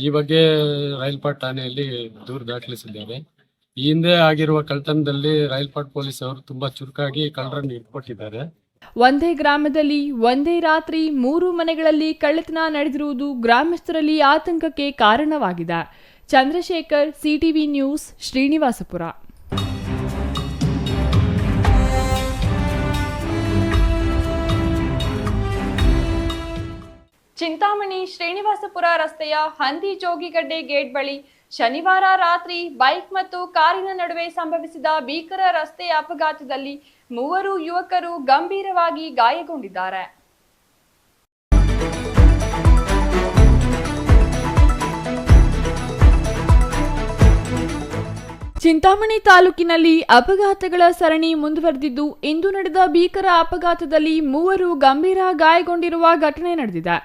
ಈ ಬಗ್ಗೆ ರಾಯಲ್ಪಾಡ್ ಠಾಣೆಯಲ್ಲಿ ದೂರು ದಾಖಲಿಸಿದ್ದಾರೆ. ಈ ಹಿಂದೆ ಆಗಿರುವ ಕಳ್ತನದಲ್ಲಿ ರಾಯಲ್ಪಾಡ್ ಪೊಲೀಸ್ ಅವರು ತುಂಬಾ ಚುರುಕಾಗಿ ಕಳ್ಳರನ್ನು ಹಿಡ್ಕೊಟ್ಟಿದ್ದಾರೆ. ಒಂದೇ ಗ್ರಾಮದಲ್ಲಿ ಒಂದೇ ರಾತ್ರಿ 3 ಮನೆಗಳಲ್ಲಿ ಕಳ್ಳತನ ನಡೆದಿರುವುದು ಗ್ರಾಮಸ್ಥರಲ್ಲಿ ಆತಂಕಕ್ಕೆ ಕಾರಣವಾಗಿದೆ. Chandrashekar, CTV news, Srinivasapura. ಚಿಂತಾಮಣಿ ಶ್ರೀನಿವಾಸಪುರ ರಸ್ತೆಯ ಹಂದಿ ಜೋಗಿಗಡ್ಡೆ ಗೇಟ್ ಬಳಿ ಶನಿವಾರ ರಾತ್ರಿ ಬೈಕ್ ಮತ್ತು ಕಾರಿನ ನಡುವೆ ಸಂಭವಿಸಿದ ಭೀಕರ ರಸ್ತೆ ಅಪಘಾತದಲ್ಲಿ 3 ಯುವಕರು ಗಂಭೀರವಾಗಿ ಗಾಯಗೊಂಡಿದ್ದಾರೆ. ಚಿಂತಾಮಣಿ ತಾಲೂಕಿನಲ್ಲಿ ಅಪಘಾತಗಳ ಸರಣಿ ಮುಂದುವರೆದಿದ್ದು, ಇಂದು ನಡೆದ ಭೀಕರ ಅಪಘಾತದಲ್ಲಿ 3 ಗಂಭೀರ ಗಾಯಗೊಂಡಿರುವ ಘಟನೆ ನಡೆದಿದೆ.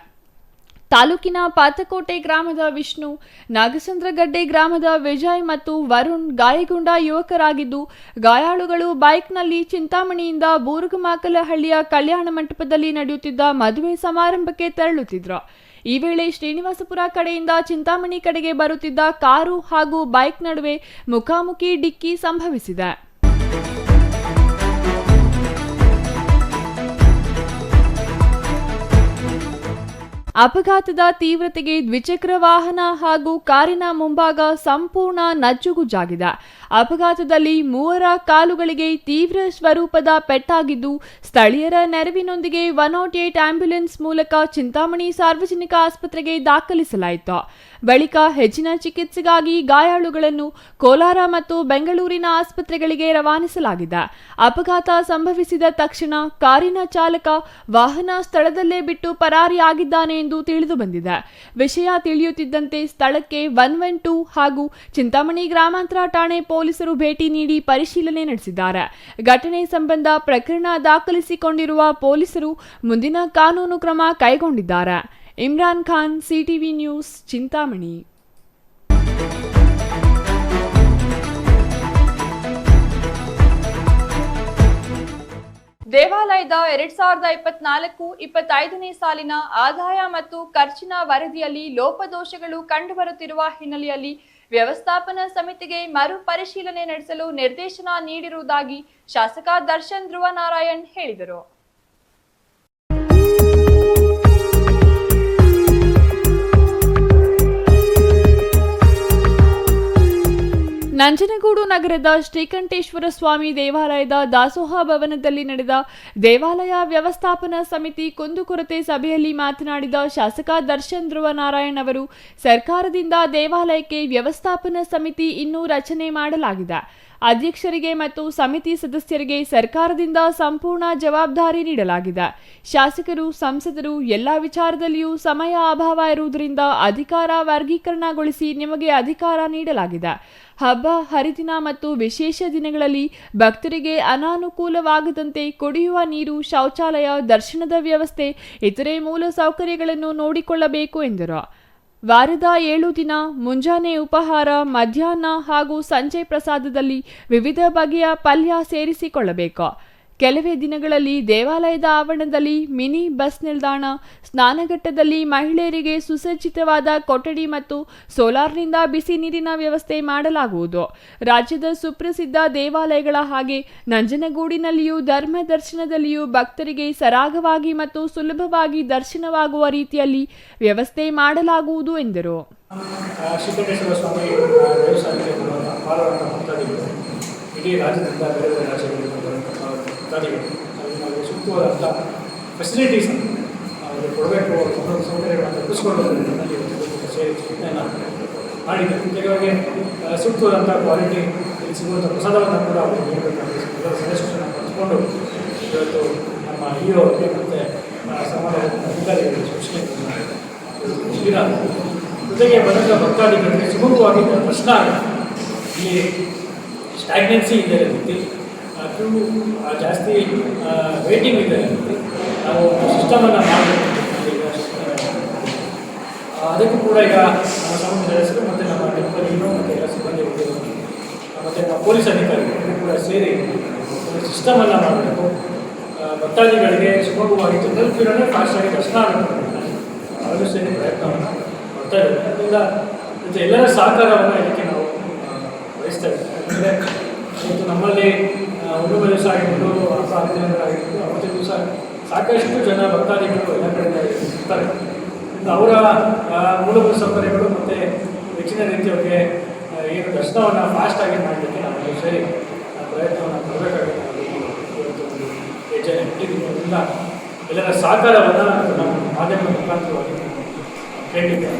ತಾಲೂಕಿನ ಪಾತಕೋಟೆ ಗ್ರಾಮದ ವಿಷ್ಣು, ನಾಗಸಂದ್ರಗಡ್ಡೆ ಗ್ರಾಮದ ವಿಜಯ್ ಮತ್ತು ವರುಣ್ ಗಾಯಗೊಂಡ ಯುವಕರಾಗಿದ್ದು, ಗಾಯಾಳುಗಳು ಬೈಕ್ನಲ್ಲಿ ಚಿಂತಾಮಣಿಯಿಂದ ಬೂರುಗಮಾಕಲಹಳ್ಳಿಯ ಕಲ್ಯಾಣ ಮಂಟಪದಲ್ಲಿ ನಡೆಯುತ್ತಿದ್ದ ಮದುವೆ ಸಮಾರಂಭಕ್ಕೆ ತೆರಳುತ್ತಿದ್ರು. ಈ ವೇಳೆ ಶ್ರೀನಿವಾಸಪುರ ಕಡೆಯಿಂದ ಚಿಂತಾಮಣಿ ಕಡೆಗೆ ಬರುತ್ತಿದ್ದ ಕಾರು ಹಾಗೂ ಬೈಕ್ ನಡುವೆ ಮುಖಾಮುಖಿ ಡಿಕ್ಕಿ ಸಂಭವಿಸಿದೆ. ಅಪಘಾತದ ತೀವ್ರತೆಗೆ ದ್ವಿಚಕ್ರ ವಾಹನ ಹಾಗೂ ಕಾರಿನ ಮುಂಭಾಗ ಸಂಪೂರ್ಣ ನಜ್ಜುಗುಜ್ಜಾಗಿದೆ. ಅಪಘಾತದಲ್ಲಿ 3 ಕಾಲುಗಳಿಗೆ ತೀವ್ರ ಸ್ವರೂಪದ ಪೆಟ್ಟಾಗಿದ್ದು, ಸ್ಥಳೀಯರ ನೆರವಿನೊಂದಿಗೆ 108 ಆಂಬ್ಯುಲೆನ್ಸ್ ಮೂಲಕ ಚಿಂತಾಮಣಿ ಸಾರ್ವಜನಿಕ ಆಸ್ಪತ್ರೆಗೆ ದಾಖಲಿಸಲಾಯಿತು. ಬಳಿಕ ಹೆಚ್ಚಿನ ಚಿಕಿತ್ಸೆಗಾಗಿ ಗಾಯಾಳುಗಳನ್ನು ಕೋಲಾರ ಮತ್ತು ಬೆಂಗಳೂರಿನ ಆಸ್ಪತ್ರೆಗಳಿಗೆ ರವಾನಿಸಲಾಗಿದೆ. ಅಪಘಾತ ಸಂಭವಿಸಿದ ತಕ್ಷಣ ಕಾರಿನ ಚಾಲಕ ವಾಹನ ಸ್ಥಳದಲ್ಲೇ ಬಿಟ್ಟು ಪರಾರಿಯಾಗಿದ್ದಾನೆ ಎಂದು ತಿಳಿದು ಬಂದಿದೆ. ವಿಷಯ ತಿಳಿಯುತ್ತಿದ್ದಂತೆ ಸ್ಥಳಕ್ಕೆ 112 ಹಾಗೂ ಚಿಂತಾಮಣಿ ಗ್ರಾಮಾಂತರ ಠಾಣೆ ಪೊಲೀಸರು ಭೇಟಿ ನೀಡಿ ಪರಿಶೀಲನೆ ನಡೆಸಿದ್ದಾರೆ. ಘಟನೆ ಸಂಬಂಧ ಪ್ರಕರಣ ದಾಖಲಿಸಿಕೊಂಡಿರುವ ಪೊಲೀಸರು ಮುಂದಿನ ಕಾನೂನು ಕ್ರಮ ಕೈಗೊಂಡಿದ್ದಾರೆ. Imran Khan, CTV news, Chintamani. ದೇವಾಲಯದ 2024-25ನೇ ಸಾಲಿನ ಆದಾಯ ಮತ್ತು ಖರ್ಚಿನ ವರದಿಯಲ್ಲಿ ಲೋಪದೋಷಗಳು ಕಂಡುಬರುತ್ತಿರುವ ಹಿನ್ನೆಲೆಯಲ್ಲಿ ವ್ಯವಸ್ಥಾಪನಾ ಸಮಿತಿಗೆ ಮರು ಪರಿಶೀಲನೆ ನಡೆಸಲು ನಿರ್ದೇಶನ ನೀಡಿರುವುದಾಗಿ ಶಾಸಕ ದರ್ಶನ್ ಧ್ರುವನಾರಾಯಣ್ ಹೇಳಿದರು. ನಂಜನಗೂಡು ನಗರದ ಶ್ರೀಕಂಠೇಶ್ವರ ಸ್ವಾಮಿ ದೇವಾಲಯದ ದಾಸೋಹ ಭವನದಲ್ಲಿ ನಡೆದ ದೇವಾಲಯ ವ್ಯವಸ್ಥಾಪನಾ ಸಮಿತಿ ಕುಂದುಕೊರತೆ ಸಭೆಯಲ್ಲಿ ಮಾತನಾಡಿದ ಶಾಸಕ ದರ್ಶನ್ ಧ್ರುವನಾರಾಯಣ್ ಅವರು, ಸರ್ಕಾರದಿಂದ ದೇವಾಲಯಕ್ಕೆ ವ್ಯವಸ್ಥಾಪನಾ ಸಮಿತಿ ಇನ್ನೂ ರಚನೆ ಮಾಡಲಾಗಿದೆ. ಅಧ್ಯಕ್ಷರಿಗೆ ಮತ್ತು ಸಮಿತಿ ಸದಸ್ಯರಿಗೆ ಸರ್ಕಾರದಿಂದ ಸಂಪೂರ್ಣ ಜವಾಬ್ದಾರಿ ನೀಡಲಾಗಿದೆ. ಶಾಸಕರು, ಸಂಸದರು ಎಲ್ಲ ವಿಚಾರದಲ್ಲಿಯೂ ಸಮಯ ಅಭಾವ ಇರುವುದರಿಂದ ಅಧಿಕಾರ ವರ್ಗೀಕರಣಗೊಳಿಸಿ ನಿಮಗೆ ಅಧಿಕಾರ ನೀಡಲಾಗಿದೆ. ಹಬ್ಬ ಹರಿದಿನ ಮತ್ತು ವಿಶೇಷ ದಿನಗಳಲ್ಲಿ ಭಕ್ತರಿಗೆ ಅನಾನುಕೂಲವಾಗದಂತೆ ಕುಡಿಯುವ ನೀರು, ಶೌಚಾಲಯ, ದರ್ಶನದ ವ್ಯವಸ್ಥೆ, ಇತರೆ ಮೂಲ ಸೌಕರ್ಯಗಳನ್ನು ನೋಡಿಕೊಳ್ಳಬೇಕು ಎಂದರು. ವಾರದ 7 ದಿನ ಮುಂಜಾನೆ ಉಪಹಾರ, ಮಧ್ಯಾಹ್ನ ಹಾಗೂ ಸಂಜೆ ಪ್ರಸಾದದಲ್ಲಿ ವಿವಿಧ ಬಗೆಯ ಪಲ್ಯ ಸೇರಿಸಿಕೊಳ್ಳಬೇಕು. ಕೆಲವೇ ದಿನಗಳಲ್ಲಿ ದೇವಾಲಯದ ಆವರಣದಲ್ಲಿ ಮಿನಿ ಬಸ್ ನಿಲ್ದಾಣ, ಸ್ನಾನಘಟ್ಟದಲ್ಲಿ ಮಹಿಳೆಯರಿಗೆ ಸುಸಜ್ಜಿತವಾದ ಕೊಠಡಿ ಮತ್ತು ಸೋಲಾರ್ನಿಂದ ಬಿಸಿ ನೀರಿನ ವ್ಯವಸ್ಥೆ ಮಾಡಲಾಗುವುದು. ರಾಜ್ಯದ ಸುಪ್ರಸಿದ್ಧ ದೇವಾಲಯಗಳ ಹಾಗೆ ನಂಜನಗೂಡಿನಲ್ಲಿಯೂ ಧರ್ಮ ದರ್ಶನದಲ್ಲಿಯೂ ಭಕ್ತರಿಗೆ ಸರಾಗವಾಗಿ ಮತ್ತು ಸುಲಭವಾಗಿ ದರ್ಶನವಾಗುವ ರೀತಿಯಲ್ಲಿ ವ್ಯವಸ್ಥೆ ಮಾಡಲಾಗುವುದು ಎಂದರು. ಶ್ರೀಕಂಠೇಶ್ವರ ಸ್ವಾಮಿ ದೇವಸ್ಥಾನಕ್ಕೆ ಪಾಲ್ಗೊಳ್ಳುವಂಥ ಭಕ್ತಾದಿಗಳು ಇಡೀ ರಾಜ್ಯದಿಂದ ಬೇರೆ ಬೇರೆ ರಾಜ್ಯಗಳಿಂದ ಬರುವಂಥ ಭಕ್ತಾದಿಗಳು ನಾವು ಸೂಕ್ತವಾದಂಥ ಫೆಸಿಲಿಟೀಸ್ ಅವರಿಗೆ ಕೊಡಬೇಕು, ಸೌಕರ್ಯಗಳನ್ನು ಕಲ್ಪಿಸ್ಕೊಳ್ಳೋದ್ರಲ್ಲಿ ಸೇರಿ ಚಿಂತನೆಯನ್ನು ಮಾಡಿದೆ. ಜೊತೆಗೆ ಸೂಕ್ತವಾದಂಥ ಕ್ವಾಲಿಟಿ ಸಿಗುವಂಥ ಪ್ರಸಾದವನ್ನು ಕೂಡ ಅವರು ನೀಡಬೇಕಾಗಿ ಸದಸ್ಯರನ್ನು ಪಡೆದುಕೊಂಡು ಇವತ್ತು ನಮ್ಮ ಇಒ ಮತ್ತು ಸಮಾಜದ ಅಧಿಕಾರಿಗಳಿಗೆ ಸೂಚನೆ ಜೊತೆಗೆ ಬಂದ ಭಕ್ತಾದಿಗಳಿಗೆ ಸುಗಮವಾಗಿ ಪ್ರಶ್ನೆ ಆಗುತ್ತೆ. ಇಲ್ಲಿ ಸ್ಟ್ಯಾಗ್ನೆನ್ಸಿ ಇದೆ ರೀತಿ ಕ್ಯೂ ಜಾಸ್ತಿ ವೇಟಿಂಗ್ ಇದೆ ರೀತಿ ನಾವು ಸಿಸ್ಟಮನ್ನು ಮಾಡಬೇಕು. ಅದಕ್ಕೂ ಕೂಡ ಈಗ ನಮ್ಮ ಸಮೂಹ ಸದಸ್ಯರು ಮತ್ತು ನಮ್ಮ ಟೆಂಪರಿನೂ ಮತ್ತು ಎಲ್ಲ ಸಿಬ್ಬಂದಿ ಮತ್ತು ನಮ್ಮ ಪೊಲೀಸ್ ಅಧಿಕಾರಿಗಳು ಕೂಡ ಸೇರಿ ಸಿಸ್ಟಮನ್ನು ಮಾಡಬೇಕು. ಭಕ್ತಾದಿಗಳಿಗೆ ಸುಗಮವಾಗಿ ಜನರಲ್ ಕ್ಯೂರನ್ನೇ ಫಾಸ್ಟಾಗಿ ದರ್ಶನ ಆಗಬೇಕು ಅವರು ಸೇರಿ ಪ್ರಯತ್ನವನ್ನು ಮಾಡ್ತಾ ಇದ್ದಾರೆ. ಅದರಿಂದ ಮತ್ತು ಎಲ್ಲರ ಸಹಕಾರವನ್ನು ಇದಕ್ಕೆ ನಾವು ಬಯಸ್ತಾ ಇದ್ದೀವಿ. ಯಾಕಂದರೆ ಇವತ್ತು ನಮ್ಮಲ್ಲಿ 1 ದಿವಸ ಆಗಿರ್ಬೋದು, ಹಬ್ಬ ಹರಿದಿನಗಳು ಆಗಿರ್ಬೋದು, ಅವತ್ತಿನ ದಿವಸ ಸಾಕಷ್ಟು ಜನ ಭಕ್ತಾದಿಗಳು ಎಲ್ಲ ಕಡೆಯಿಂದ ಇರ್ತಾರೆ. ಅವರ ಮೂಲಭೂತ ಸೌಕರ್ಯಗಳು ಮತ್ತು ಹೆಚ್ಚಿನ ರೀತಿ ಅವರಿಗೆ ಏನು ದರ್ಶನವನ್ನು ಫಾಸ್ಟಾಗಿ ಮಾಡಲಿಕ್ಕೆ ನಾವು ಸೇರಿ ಪ್ರಯತ್ನವನ್ನು ಮಾಡಬೇಕಾಗುತ್ತೆ. ಇವತ್ತು ಒಂದು ಹೆಜ್ಜೆ ಇಟ್ಟಿದ್ದರಿಂದ ಎಲ್ಲರ ಸಹಕಾರವನ್ನು ನಾವು ಮಾಧ್ಯಮದ ಮುಖಾಂತರವಾಗಿ ಕೇಳಿದ್ದೇವೆ.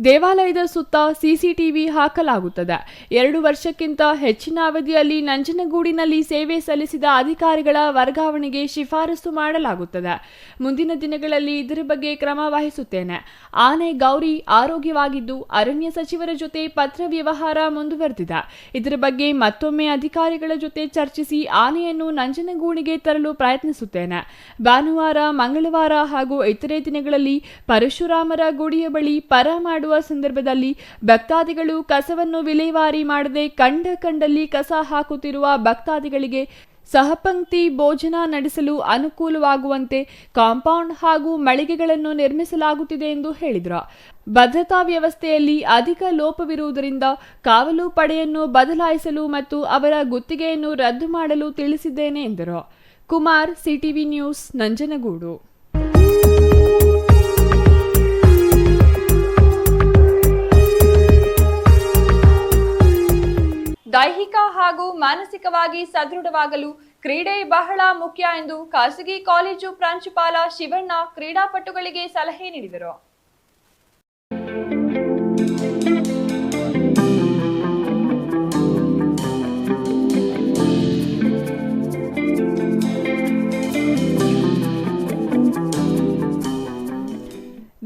ದೇವಾಲಯದ ಸುತ್ತ ಸಿಸಿಟಿವಿ ಹಾಕಲಾಗುತ್ತದೆ. 2 ವರ್ಷಕ್ಕಿಂತ ಹೆಚ್ಚಿನ ಅವಧಿಯಲ್ಲಿ ನಂಜನಗೂಡಿನಲ್ಲಿ ಸೇವೆ ಸಲ್ಲಿಸಿದ ಅಧಿಕಾರಿಗಳ ವರ್ಗಾವಣೆಗೆ ಶಿಫಾರಸು ಮಾಡಲಾಗುತ್ತದೆ. ಮುಂದಿನ ದಿನಗಳಲ್ಲಿ ಇದರ ಬಗ್ಗೆ ಕ್ರಮ ವಹಿಸುತ್ತೇನೆ. ಆನೆ ಗೌರಿ ಆರೋಗ್ಯವಾಗಿದ್ದು ಅರಣ್ಯ ಸಚಿವರ ಜೊತೆ ಪತ್ರ ವ್ಯವಹಾರ ಮುಂದುವರೆದಿದೆ. ಇದರ ಬಗ್ಗೆ ಮತ್ತೊಮ್ಮೆ ಅಧಿಕಾರಿಗಳ ಜೊತೆ ಚರ್ಚಿಸಿ ಆನೆಯನ್ನು ನಂಜನಗೂಡಿಗೆ ತರಲು ಪ್ರಯತ್ನಿಸುತ್ತೇನೆ. ಭಾನುವಾರ, ಮಂಗಳವಾರ ಹಾಗೂ ಇತರೆ ದಿನಗಳಲ್ಲಿ ಪರಶುರಾಮರ ಗುಡಿಯ ಬಳಿ ಪರ ಮಾಡುವ ಸಂದರ್ಭದಲ್ಲಿ ಭಕ್ತಾದಿಗಳು ಕಸವನ್ನು ವಿಲೇವಾರಿ ಮಾಡದೆ ಕಂಡಲ್ಲಿ ಕಸ ಹಾಕುತ್ತಿರುವ ಭಕ್ತಾದಿಗಳಿಗೆ ಸಹಪಂಕ್ತಿ ಭೋಜನ ನಡೆಸಲು ಅನುಕೂಲವಾಗುವಂತೆ ಕಾಂಪೌಂಡ್ ಹಾಗೂ ಮಳಿಗೆಗಳನ್ನು ನಿರ್ಮಿಸಲಾಗುತ್ತಿದೆ ಎಂದು ಹೇಳಿದರು. ಭದ್ರತಾ ವ್ಯವಸ್ಥೆಯಲ್ಲಿ ಅಧಿಕ ಲೋಪವಿರುವುದರಿಂದ ಕಾವಲು ಪಡೆಯನ್ನು ಬದಲಾಯಿಸಲು ಮತ್ತು ಅವರ ಗುತ್ತಿಗೆಯನ್ನು ರದ್ದು ಮಾಡಲು ತಿಳಿಸಿದ್ದೇನೆ ಎಂದರು. Kumar, CTV news, Nanjangud. ದೈಹಿಕ ಹಾಗೂ ಮಾನಸಿಕವಾಗಿ ಸದೃಢವಾಗಲು ಕ್ರೀಡೆ ಬಹಳ ಮುಖ್ಯ ಎಂದು ಖಾಸಗಿ ಕಾಲೇಜು ಪ್ರಾಂಶುಪಾಲ ಶಿವಣ್ಣ ಕ್ರೀಡಾಪಟುಗಳಿಗೆ ಸಲಹೆ ನೀಡಿದರು.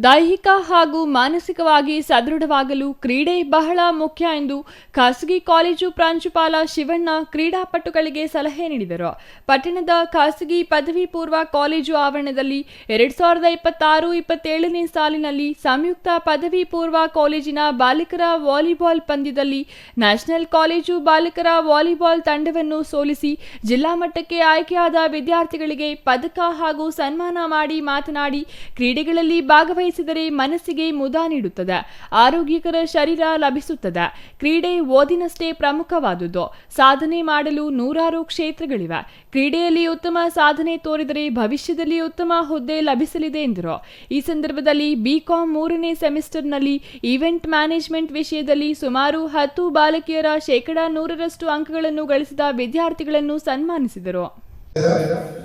ದೈಹಿಕ ಹಾಗೂ ಮಾನಸಿಕವಾಗಿ ಸದೃಢವಾಗಲು ಕ್ರೀಡೆ ಬಹಳ ಮುಖ್ಯ ಎಂದು ಖಾಸಗಿ ಕಾಲೇಜು ಪ್ರಾಂಶುಪಾಲ ಶಿವಣ್ಣ ಕ್ರೀಡಾಪಟುಗಳಿಗೆ ಸಲಹೆ ನೀಡಿದರು. ಪಟ್ಟಣದ ಖಾಸಗಿ ಪದವಿ ಪೂರ್ವ ಕಾಲೇಜು ಆವರಣದಲ್ಲಿ 2026-27ನೇ ಸಾಲಿನಲ್ಲಿ ಸಂಯುಕ್ತ ಪದವಿ ಪೂರ್ವ ಕಾಲೇಜಿನ ಬಾಲಕರ ವಾಲಿಬಾಲ್ ಪಂದ್ಯದಲ್ಲಿ ನ್ಯಾಷನಲ್ ಕಾಲೇಜು ಬಾಲಕರ ವಾಲಿಬಾಲ್ ತಂಡವನ್ನು ಸೋಲಿಸಿ ಜಿಲ್ಲಾ ಮಟ್ಟಕ್ಕೆ ಆಯ್ಕೆಯಾದ ವಿದ್ಯಾರ್ಥಿಗಳಿಗೆ ಪದಕ ಹಾಗೂ ಸನ್ಮಾನ ಮಾಡಿ ಮಾತನಾಡಿ, ಕ್ರೀಡೆಗಳಲ್ಲಿ ಭಾಗವಹಿಸಿ ಭಾಗವಹಿಸಿದರೆ ಮನಸ್ಸಿಗೆ ಮುದ ನೀಡುತ್ತದೆ, ಆರೋಗ್ಯಕರ ಶರೀರ ಲಭಿಸುತ್ತದೆ. ಕ್ರೀಡೆ ಓದಿನಷ್ಟೇ ಪ್ರಮುಖವಾದುದು. ಸಾಧನೆ ಮಾಡಲು ನೂರಾರು ಕ್ಷೇತ್ರಗಳಿವೆ. ಕ್ರೀಡೆಯಲ್ಲಿ ಉತ್ತಮ ಸಾಧನೆ ತೋರಿದರೆ ಭವಿಷ್ಯದಲ್ಲಿ ಉತ್ತಮ ಹುದ್ದೆ ಲಭಿಸಲಿದೆ ಎಂದರು. ಈ ಸಂದರ್ಭದಲ್ಲಿ ಬಿಕಾಂ 3ನೇ ಸೆಮಿಸ್ಟರ್ನಲ್ಲಿ ಈವೆಂಟ್ ಮ್ಯಾನೇಜ್ಮೆಂಟ್ ವಿಷಯದಲ್ಲಿ ಸುಮಾರು 10 ಬಾಲಕಿಯರ 100% ಅಂಕಗಳನ್ನು ಗಳಿಸಿದ ವಿದ್ಯಾರ್ಥಿಗಳನ್ನು ಸನ್ಮಾನಿಸಿದರು.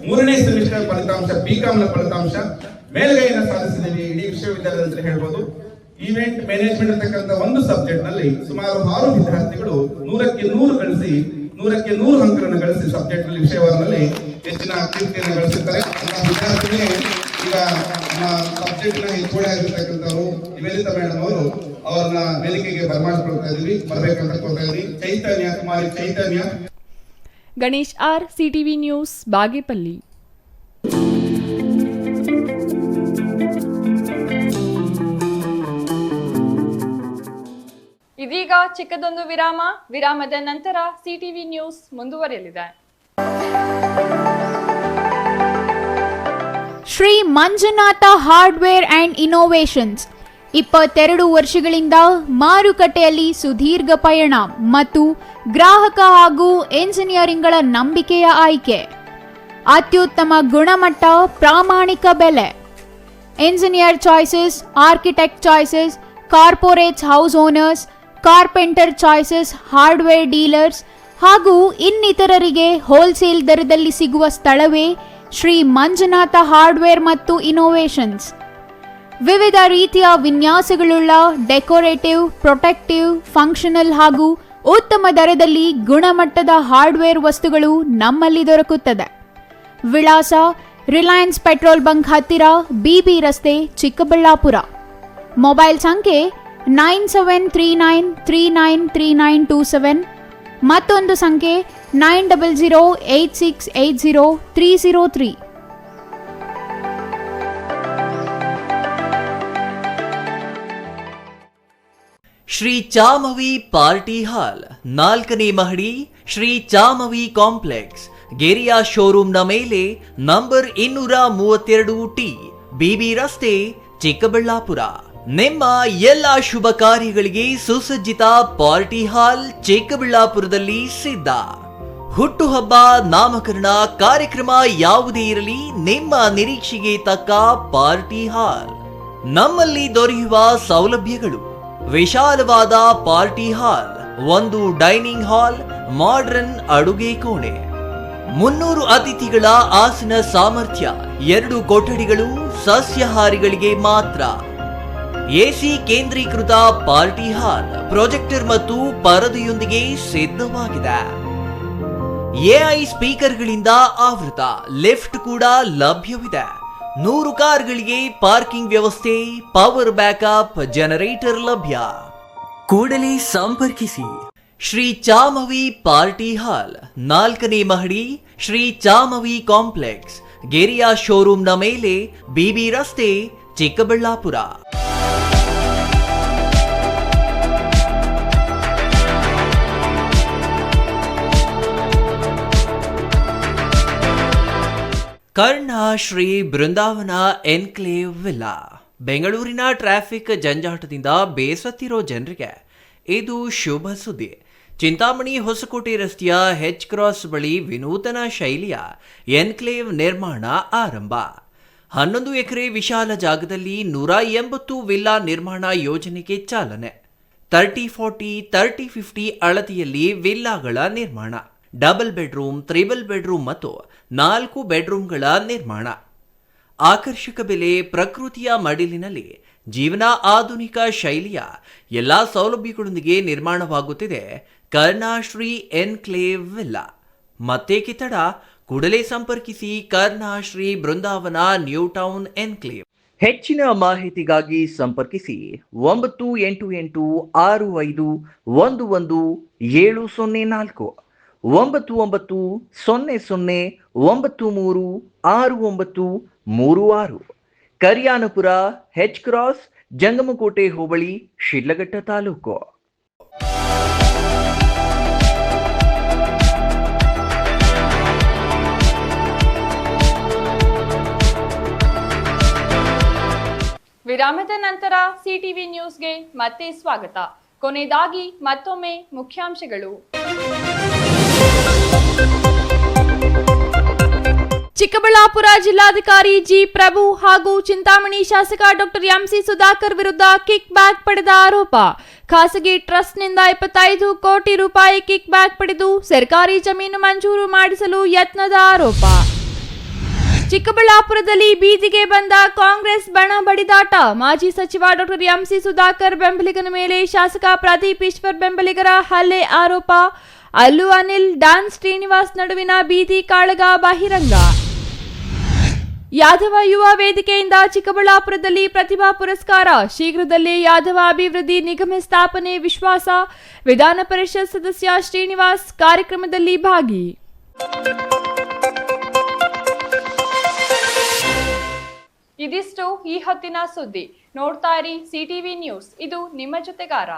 3ನೇ ಸೆಮಿಸ್ಟರ್ ಫಲಿತಾಂಶ ಬಿಕಾಂನ ಫಲಿತಾಂಶ ಮೇಲ್ಗೈಯನ್ನು ಸಾಧಿಸಿದ್ದೀವಿ ಇಡೀ ವಿಶ್ವವಿದ್ಯಾಲಯ ಅಂತ ಹೇಳ್ಬೋದು. ಈವೆಂಟ್ ಮ್ಯಾನೇಜ್ಮೆಂಟ್ ಅಂತಕ್ಕಂಥ ಒಂದು ಸಬ್ಜೆಕ್ಟ್ ನಲ್ಲಿ ಸುಮಾರು 6 ವಿದ್ಯಾರ್ಥಿಗಳು 100ಕ್ಕೆ 100 ಗಳಿಸಿ 100ಕ್ಕೆ 100 ಅಂಕಗಳನ್ನು ಗಳಿಸಿ ಸಬ್ಜೆಕ್ಟ್ ನಲ್ಲಿ ವಿಷಯವಾಗಿ ಹೆಚ್ಚಿನ ಕೀರ್ತಿಯನ್ನು ಗಳಿಸಿದ್ದಾರೆ. ವಿದ್ಯಾರ್ಥಿಗಳೇ ಈಗ ನಮ್ಮ ಸಬ್ಜೆಕ್ಟ್ ನ ಹೆಚ್ಚುವಳ ಆಗಿರ್ತಕ್ಕಂಥವರು ನಿವೇದಿತಾ ಮೇಡಮ್ ಅವರು ಅವರನ್ನ ವೇದಿಕೆಗೆ ಬರಮಾಡಿಕೊಳ್ತಾ ಇದೀವಿ, ಬರಬೇಕಂತ ಕೋರ್ತಾ ಇದೀವಿ. Chaitanya Kumari Chaitanya. Ganesh R, CTV news, Bagepalli. ಇದೀಗ ಚಿಕ್ಕದೊಂದು ವಿರಾಮ. ವಿರಾಮದ ನಂತರ ಸಿಟಿವಿ ನ್ಯೂಸ್ ಮುಂದುವರಿಯಲಿದೆ. Shri Manjunatha hardware and innovations 22 ವರ್ಷಗಳಿಂದ ಮಾರುಕಟ್ಟೆಯಲ್ಲಿ ಸುದೀರ್ಘ ಪಯಣ ಮತ್ತು ಗ್ರಾಹಕ ಹಾಗೂ ಎಂಜಿನಿಯರಿಂಗ್ಗಳ ನಂಬಿಕೆಯ ಆಯ್ಕೆ. ಅತ್ಯುತ್ತಮ ಗುಣಮಟ್ಟ, ಪ್ರಾಮಾಣಿಕ ಬೆಲೆ. Engineer choices, architect choices, corporate house owners, carpenter choices, hardware dealers ಹಾಗೂ ಇನ್ನಿತರರಿಗೆ ಹೋಲ್ಸೇಲ್ ದರದಲ್ಲಿ ಸಿಗುವ ಸ್ಥಳವೇ ಶ್ರೀ ಮಂಜುನಾಥ ಹಾರ್ಡ್ವೇರ್ ಮತ್ತು ಇನ್ನೋವೇಷನ್ಸ್. ವಿವಿಧ ರೀತಿಯ ವಿನ್ಯಾಸಗಳುಳ್ಳ ಡೆಕೋರೇಟಿವ್, ಪ್ರೊಟೆಕ್ಟಿವ್, ಫಂಕ್ಷನಲ್ ಹಾಗೂ ಉತ್ತಮ ದರದಲ್ಲಿ ಗುಣಮಟ್ಟದ ಹಾರ್ಡ್ವೇರ್ ವಸ್ತುಗಳು ನಮ್ಮಲ್ಲಿ ದೊರಕುತ್ತದೆ. ವಿಳಾಸ: ರಿಲಯನ್ಸ್ ಪೆಟ್ರೋಲ್ ಬಂಕ್ ಹತ್ತಿರ, ಬಿಬಿ ರಸ್ತೆ, ಚಿಕ್ಕಬಳ್ಳಾಪುರ. ಮೊಬೈಲ್ ಸಂಖ್ಯೆ 9739393927. ಮತ್ತೊಂದು ಸಂಖ್ಯೆ 9008680303. ಶ್ರೀ ಚಾಮವಿ ಪಾರ್ಟಿ ಹಾಲ್, 4ನೇ ಮಹಡಿ, ಶ್ರೀ ಚಾಮವಿ ಕಾಂಪ್ಲೆಕ್ಸ್, ಗೆರಿಯಾ ಶೋರೂಮ್ನ ಮೇಲೆ, ನಂಬರ್ 232T, ಬಿಬಿ ರಸ್ತೆ, ಚಿಕ್ಕಬಳ್ಳಾಪುರ. ನಿಮ್ಮ ಎಲ್ಲ ಶುಭ ಕಾರ್ಯಗಳಿಗೆ ಸುಸಜ್ಜಿತ ಪಾರ್ಟಿ ಹಾಲ್ ಚಿಕ್ಕಬಳ್ಳಾಪುರದಲ್ಲಿ ಸಿದ್ಧ. ಹುಟ್ಟುಹಬ್ಬ, ನಾಮಕರಣ, ಕಾರ್ಯಕ್ರಮ ಯಾವುದೇ ಇರಲಿ, ನಿಮ್ಮ ನಿರೀಕ್ಷೆಗೆ ತಕ್ಕ ಪಾರ್ಟಿ ಹಾಲ್. ನಮ್ಮಲ್ಲಿ ದೊರೆಯುವ ಸೌಲಭ್ಯಗಳು: ವಿಶಾಲವಾದ party hall, 1 dining hall, modern ಅಡುಗೆ ಕೋಣೆ, 300 ಅತಿಥಿಗಳ ಆಸನ ಸಾಮರ್ಥ್ಯ, 2 ಕೊಠಡಿಗಳು ಸಸ್ಯಾಹಾರಿಗಳಿಗೆ ಮಾತ್ರ. ಎಸಿ ಕೇಂದ್ರೀಕೃತ ಪಾರ್ಟಿ ಹಾಲ್, ಪ್ರೊಜೆಕ್ಟರ್ ಮತ್ತು ಪರದೆಯೊಂದಿಗೆ ಸಿದ್ಧವಾಗಿದೆ. ಎಐ ಸ್ಪೀಕರ್ಗಳಿಂದ ಆವೃತ, ಲಿಫ್ಟ್ ಕೂಡ ಲಭ್ಯವಿದೆ. 100 ಕಾರ್ಗಳಿಗೆ ಪಾರ್ಕಿಂಗ್ ವ್ಯವಸ್ಥೆ, ಪವರ್ ಬ್ಯಾಕಪ್, ಜನರೇಟರ್ ಲಭ್ಯ. ಕೂಡಲೇ ಸಂಪರ್ಕಿಸಿ. ಶ್ರೀ ಚಾಮವಿ ಪಾರ್ಟಿ ಹಾಲ್, 4ನೇ ಮಹಡಿ, ಶ್ರೀ ಚಾಮವಿ ಕಾಂಪ್ಲೆಕ್ಸ್, ಗೆರಿಯಾ ಶೋರೂಮ್ನ ಮೇಲೆ, ಬಿಬಿ ರಸ್ತೆ, ಚಿಕ್ಕಬಳ್ಳಾಪುರ. ಕರ್ಣ ಶ್ರೀ ಬೃಂದಾವನ ಎನ್ಕ್ಲೇವ್ ವಿಲ್ಲಾ. ಬೆಂಗಳೂರಿನ ಟ್ರಾಫಿಕ್ ಜಂಜಾಟದಿಂದ ಬೇಸತ್ತಿರೋ ಜನರಿಗೆ ಇದು ಶುಭ ಸುದ್ದಿ. ಚಿಂತಾಮಣಿ ಹೊಸಕೋಟೆ ರಸ್ತೆಯ ಹೆಚ್ ಕ್ರಾಸ್ ಬಳಿ ವಿನೂತನ ಶೈಲಿಯ ಎನ್ಕ್ಲೇವ್ ನಿರ್ಮಾಣ ಆರಂಭ. 11 ಎಕರೆ ವಿಶಾಲ ಜಾಗದಲ್ಲಿ 180 ವಿಲ್ಲಾ ನಿರ್ಮಾಣ ಯೋಜನೆಗೆ ಚಾಲನೆ. 30-40, 30-50 ಅಳತೆಯಲ್ಲಿ ವಿಲ್ಲಾಗಳ ನಿರ್ಮಾಣ. ಡಬಲ್ ಬೆಡ್ರೂಮ್, ತ್ರಿಬಲ್ ಬೆಡ್ರೂಮ್ ಮತ್ತು 4 ಬೆಡ್ರೂಮ್ಗಳ ನಿರ್ಮಾಣ. ಆಕರ್ಷಕ ಬೆಲೆ, ಪ್ರಕೃತಿಯ ಮಡಿಲಿನಲ್ಲಿ ಜೀವನ, ಆಧುನಿಕ ಶೈಲಿಯ ಎಲ್ಲಾ ಸೌಲಭ್ಯಗಳೊಂದಿಗೆ ನಿರ್ಮಾಣವಾಗುತ್ತಿದೆ ಕರ್ಣಾಶ್ರೀ ಎನ್ಕ್ಲೇವ್ ವಿಲ್ಲಾ. ಮತ್ತೇಕೆ ತಡ? ಕೂಡಲೇ ಸಂಪರ್ಕಿಸಿ ಕರ್ಣಾಶ್ರೀ ಬೃಂದಾವನ ನ್ಯೂ ಟೌನ್ ಎನ್ಕ್ಲೇವ್. ಹೆಚ್ಚಿನ ಮಾಹಿತಿಗಾಗಿ ಸಂಪರ್ಕಿಸಿ 9886511704 9900936936. ಕರಿಯಾನಪುರ, ಹೆಚ್ ಕ್ರಾಸ್, ಜಂಗಮಕೋಟೆ ಹೋಬಳಿ, ಶಿಡ್ಲಘಟ್ಟ ತಾಲೂಕು. ವಿರಾಮದ ನಂತರ ಸಿಟಿವಿ ನ್ಯೂಸ್ಗೆ ಮತ್ತೆ ಸ್ವಾಗತ. ಕೊನೆಯದಾಗಿ ಮತ್ತೊಮ್ಮೆ ಮುಖ್ಯಾಂಶಗಳು. ಚಿಕ್ಕಬಳ್ಳಾಪುರ ಜಿಲ್ಲಾಧಿಕಾರಿ ಜಿ ಪ್ರಭು ಹಾಗೂ ಚಿಂತಾಮಣಿ ಶಾಸಕ ಡಾಕ್ಟರ್ ಎಂಸಿ ಸುಧಾಕರ್ ವಿರುದ್ಧ ಕಿಕ್ ಬ್ಯಾಕ್ ಪಡೆದ ಆರೋಪ. ಖಾಸಗಿ ಟ್ರಸ್ಟ್ನಿಂದ 25 ಕೋಟಿ ರೂಪಾಯಿ ಕಿಕ್ ಬ್ಯಾಕ್ ಪಡೆದು ಸರ್ಕಾರಿ ಜಮೀನು ಮಂಜೂರು ಮಾಡಿಸಲು ಯತ್ನದ ಆರೋಪ. ಚಿಕ್ಕಬಳ್ಳಾಪುರದಲ್ಲಿ ಬೀದಿಗೆ ಬಂದ ಕಾಂಗ್ರೆಸ್ ಬಣ ಬಡಿದಾಟ. ಮಾಜಿ ಸಚಿವ ಡಾಕ್ಟರ್ ಎಂಸಿ ಸುಧಾಕರ್ ಬೆಂಬಲಿಗನ ಮೇಲೆ ಶಾಸಕ ಪ್ರದೀಪ್ ಈಶ್ವರ್ ಬೆಂಬಲಿಗರ ಹಲ್ಲೆ ಆರೋಪ. ಅಲ್ಲು ಅನಿಲ್, ಡಾನ್ ಶ್ರೀನಿವಾಸ್ ನಡುವಿನ ಬೀದಿ ಕಾಳಗ ಬಹಿರಂಗ. ಯಾದವ ಯುವ ವೇದಿಕೆಯಿಂದ ಚಿಕ್ಕಬಳ್ಳಾಪುರದಲ್ಲಿ ಪ್ರತಿಭಾ ಪುರಸ್ಕಾರ. ಶೀಘ್ರದಲ್ಲೇ ಯಾದವ ಅಭಿವೃದ್ಧಿ ನಿಗಮ ಸ್ಥಾಪನೆ ವಿಶ್ವಾಸ. ವಿಧಾನ ಪರಿಷತ್ ಸದಸ್ಯ ಶ್ರೀನಿವಾಸ್ ಕಾರ್ಯಕ್ರಮದಲ್ಲಿ ಭಾಗಿ. ಇದಿಷ್ಟು ಈ ಹೊತ್ತಿನ ಸುದ್ದಿ. ನೋಡ್ತಾ ಇರಿ ಸಿಟಿವಿ ನ್ಯೂಸ್, ಇದು ನಿಮ್ಮ ಜೊತೆಗಾರ.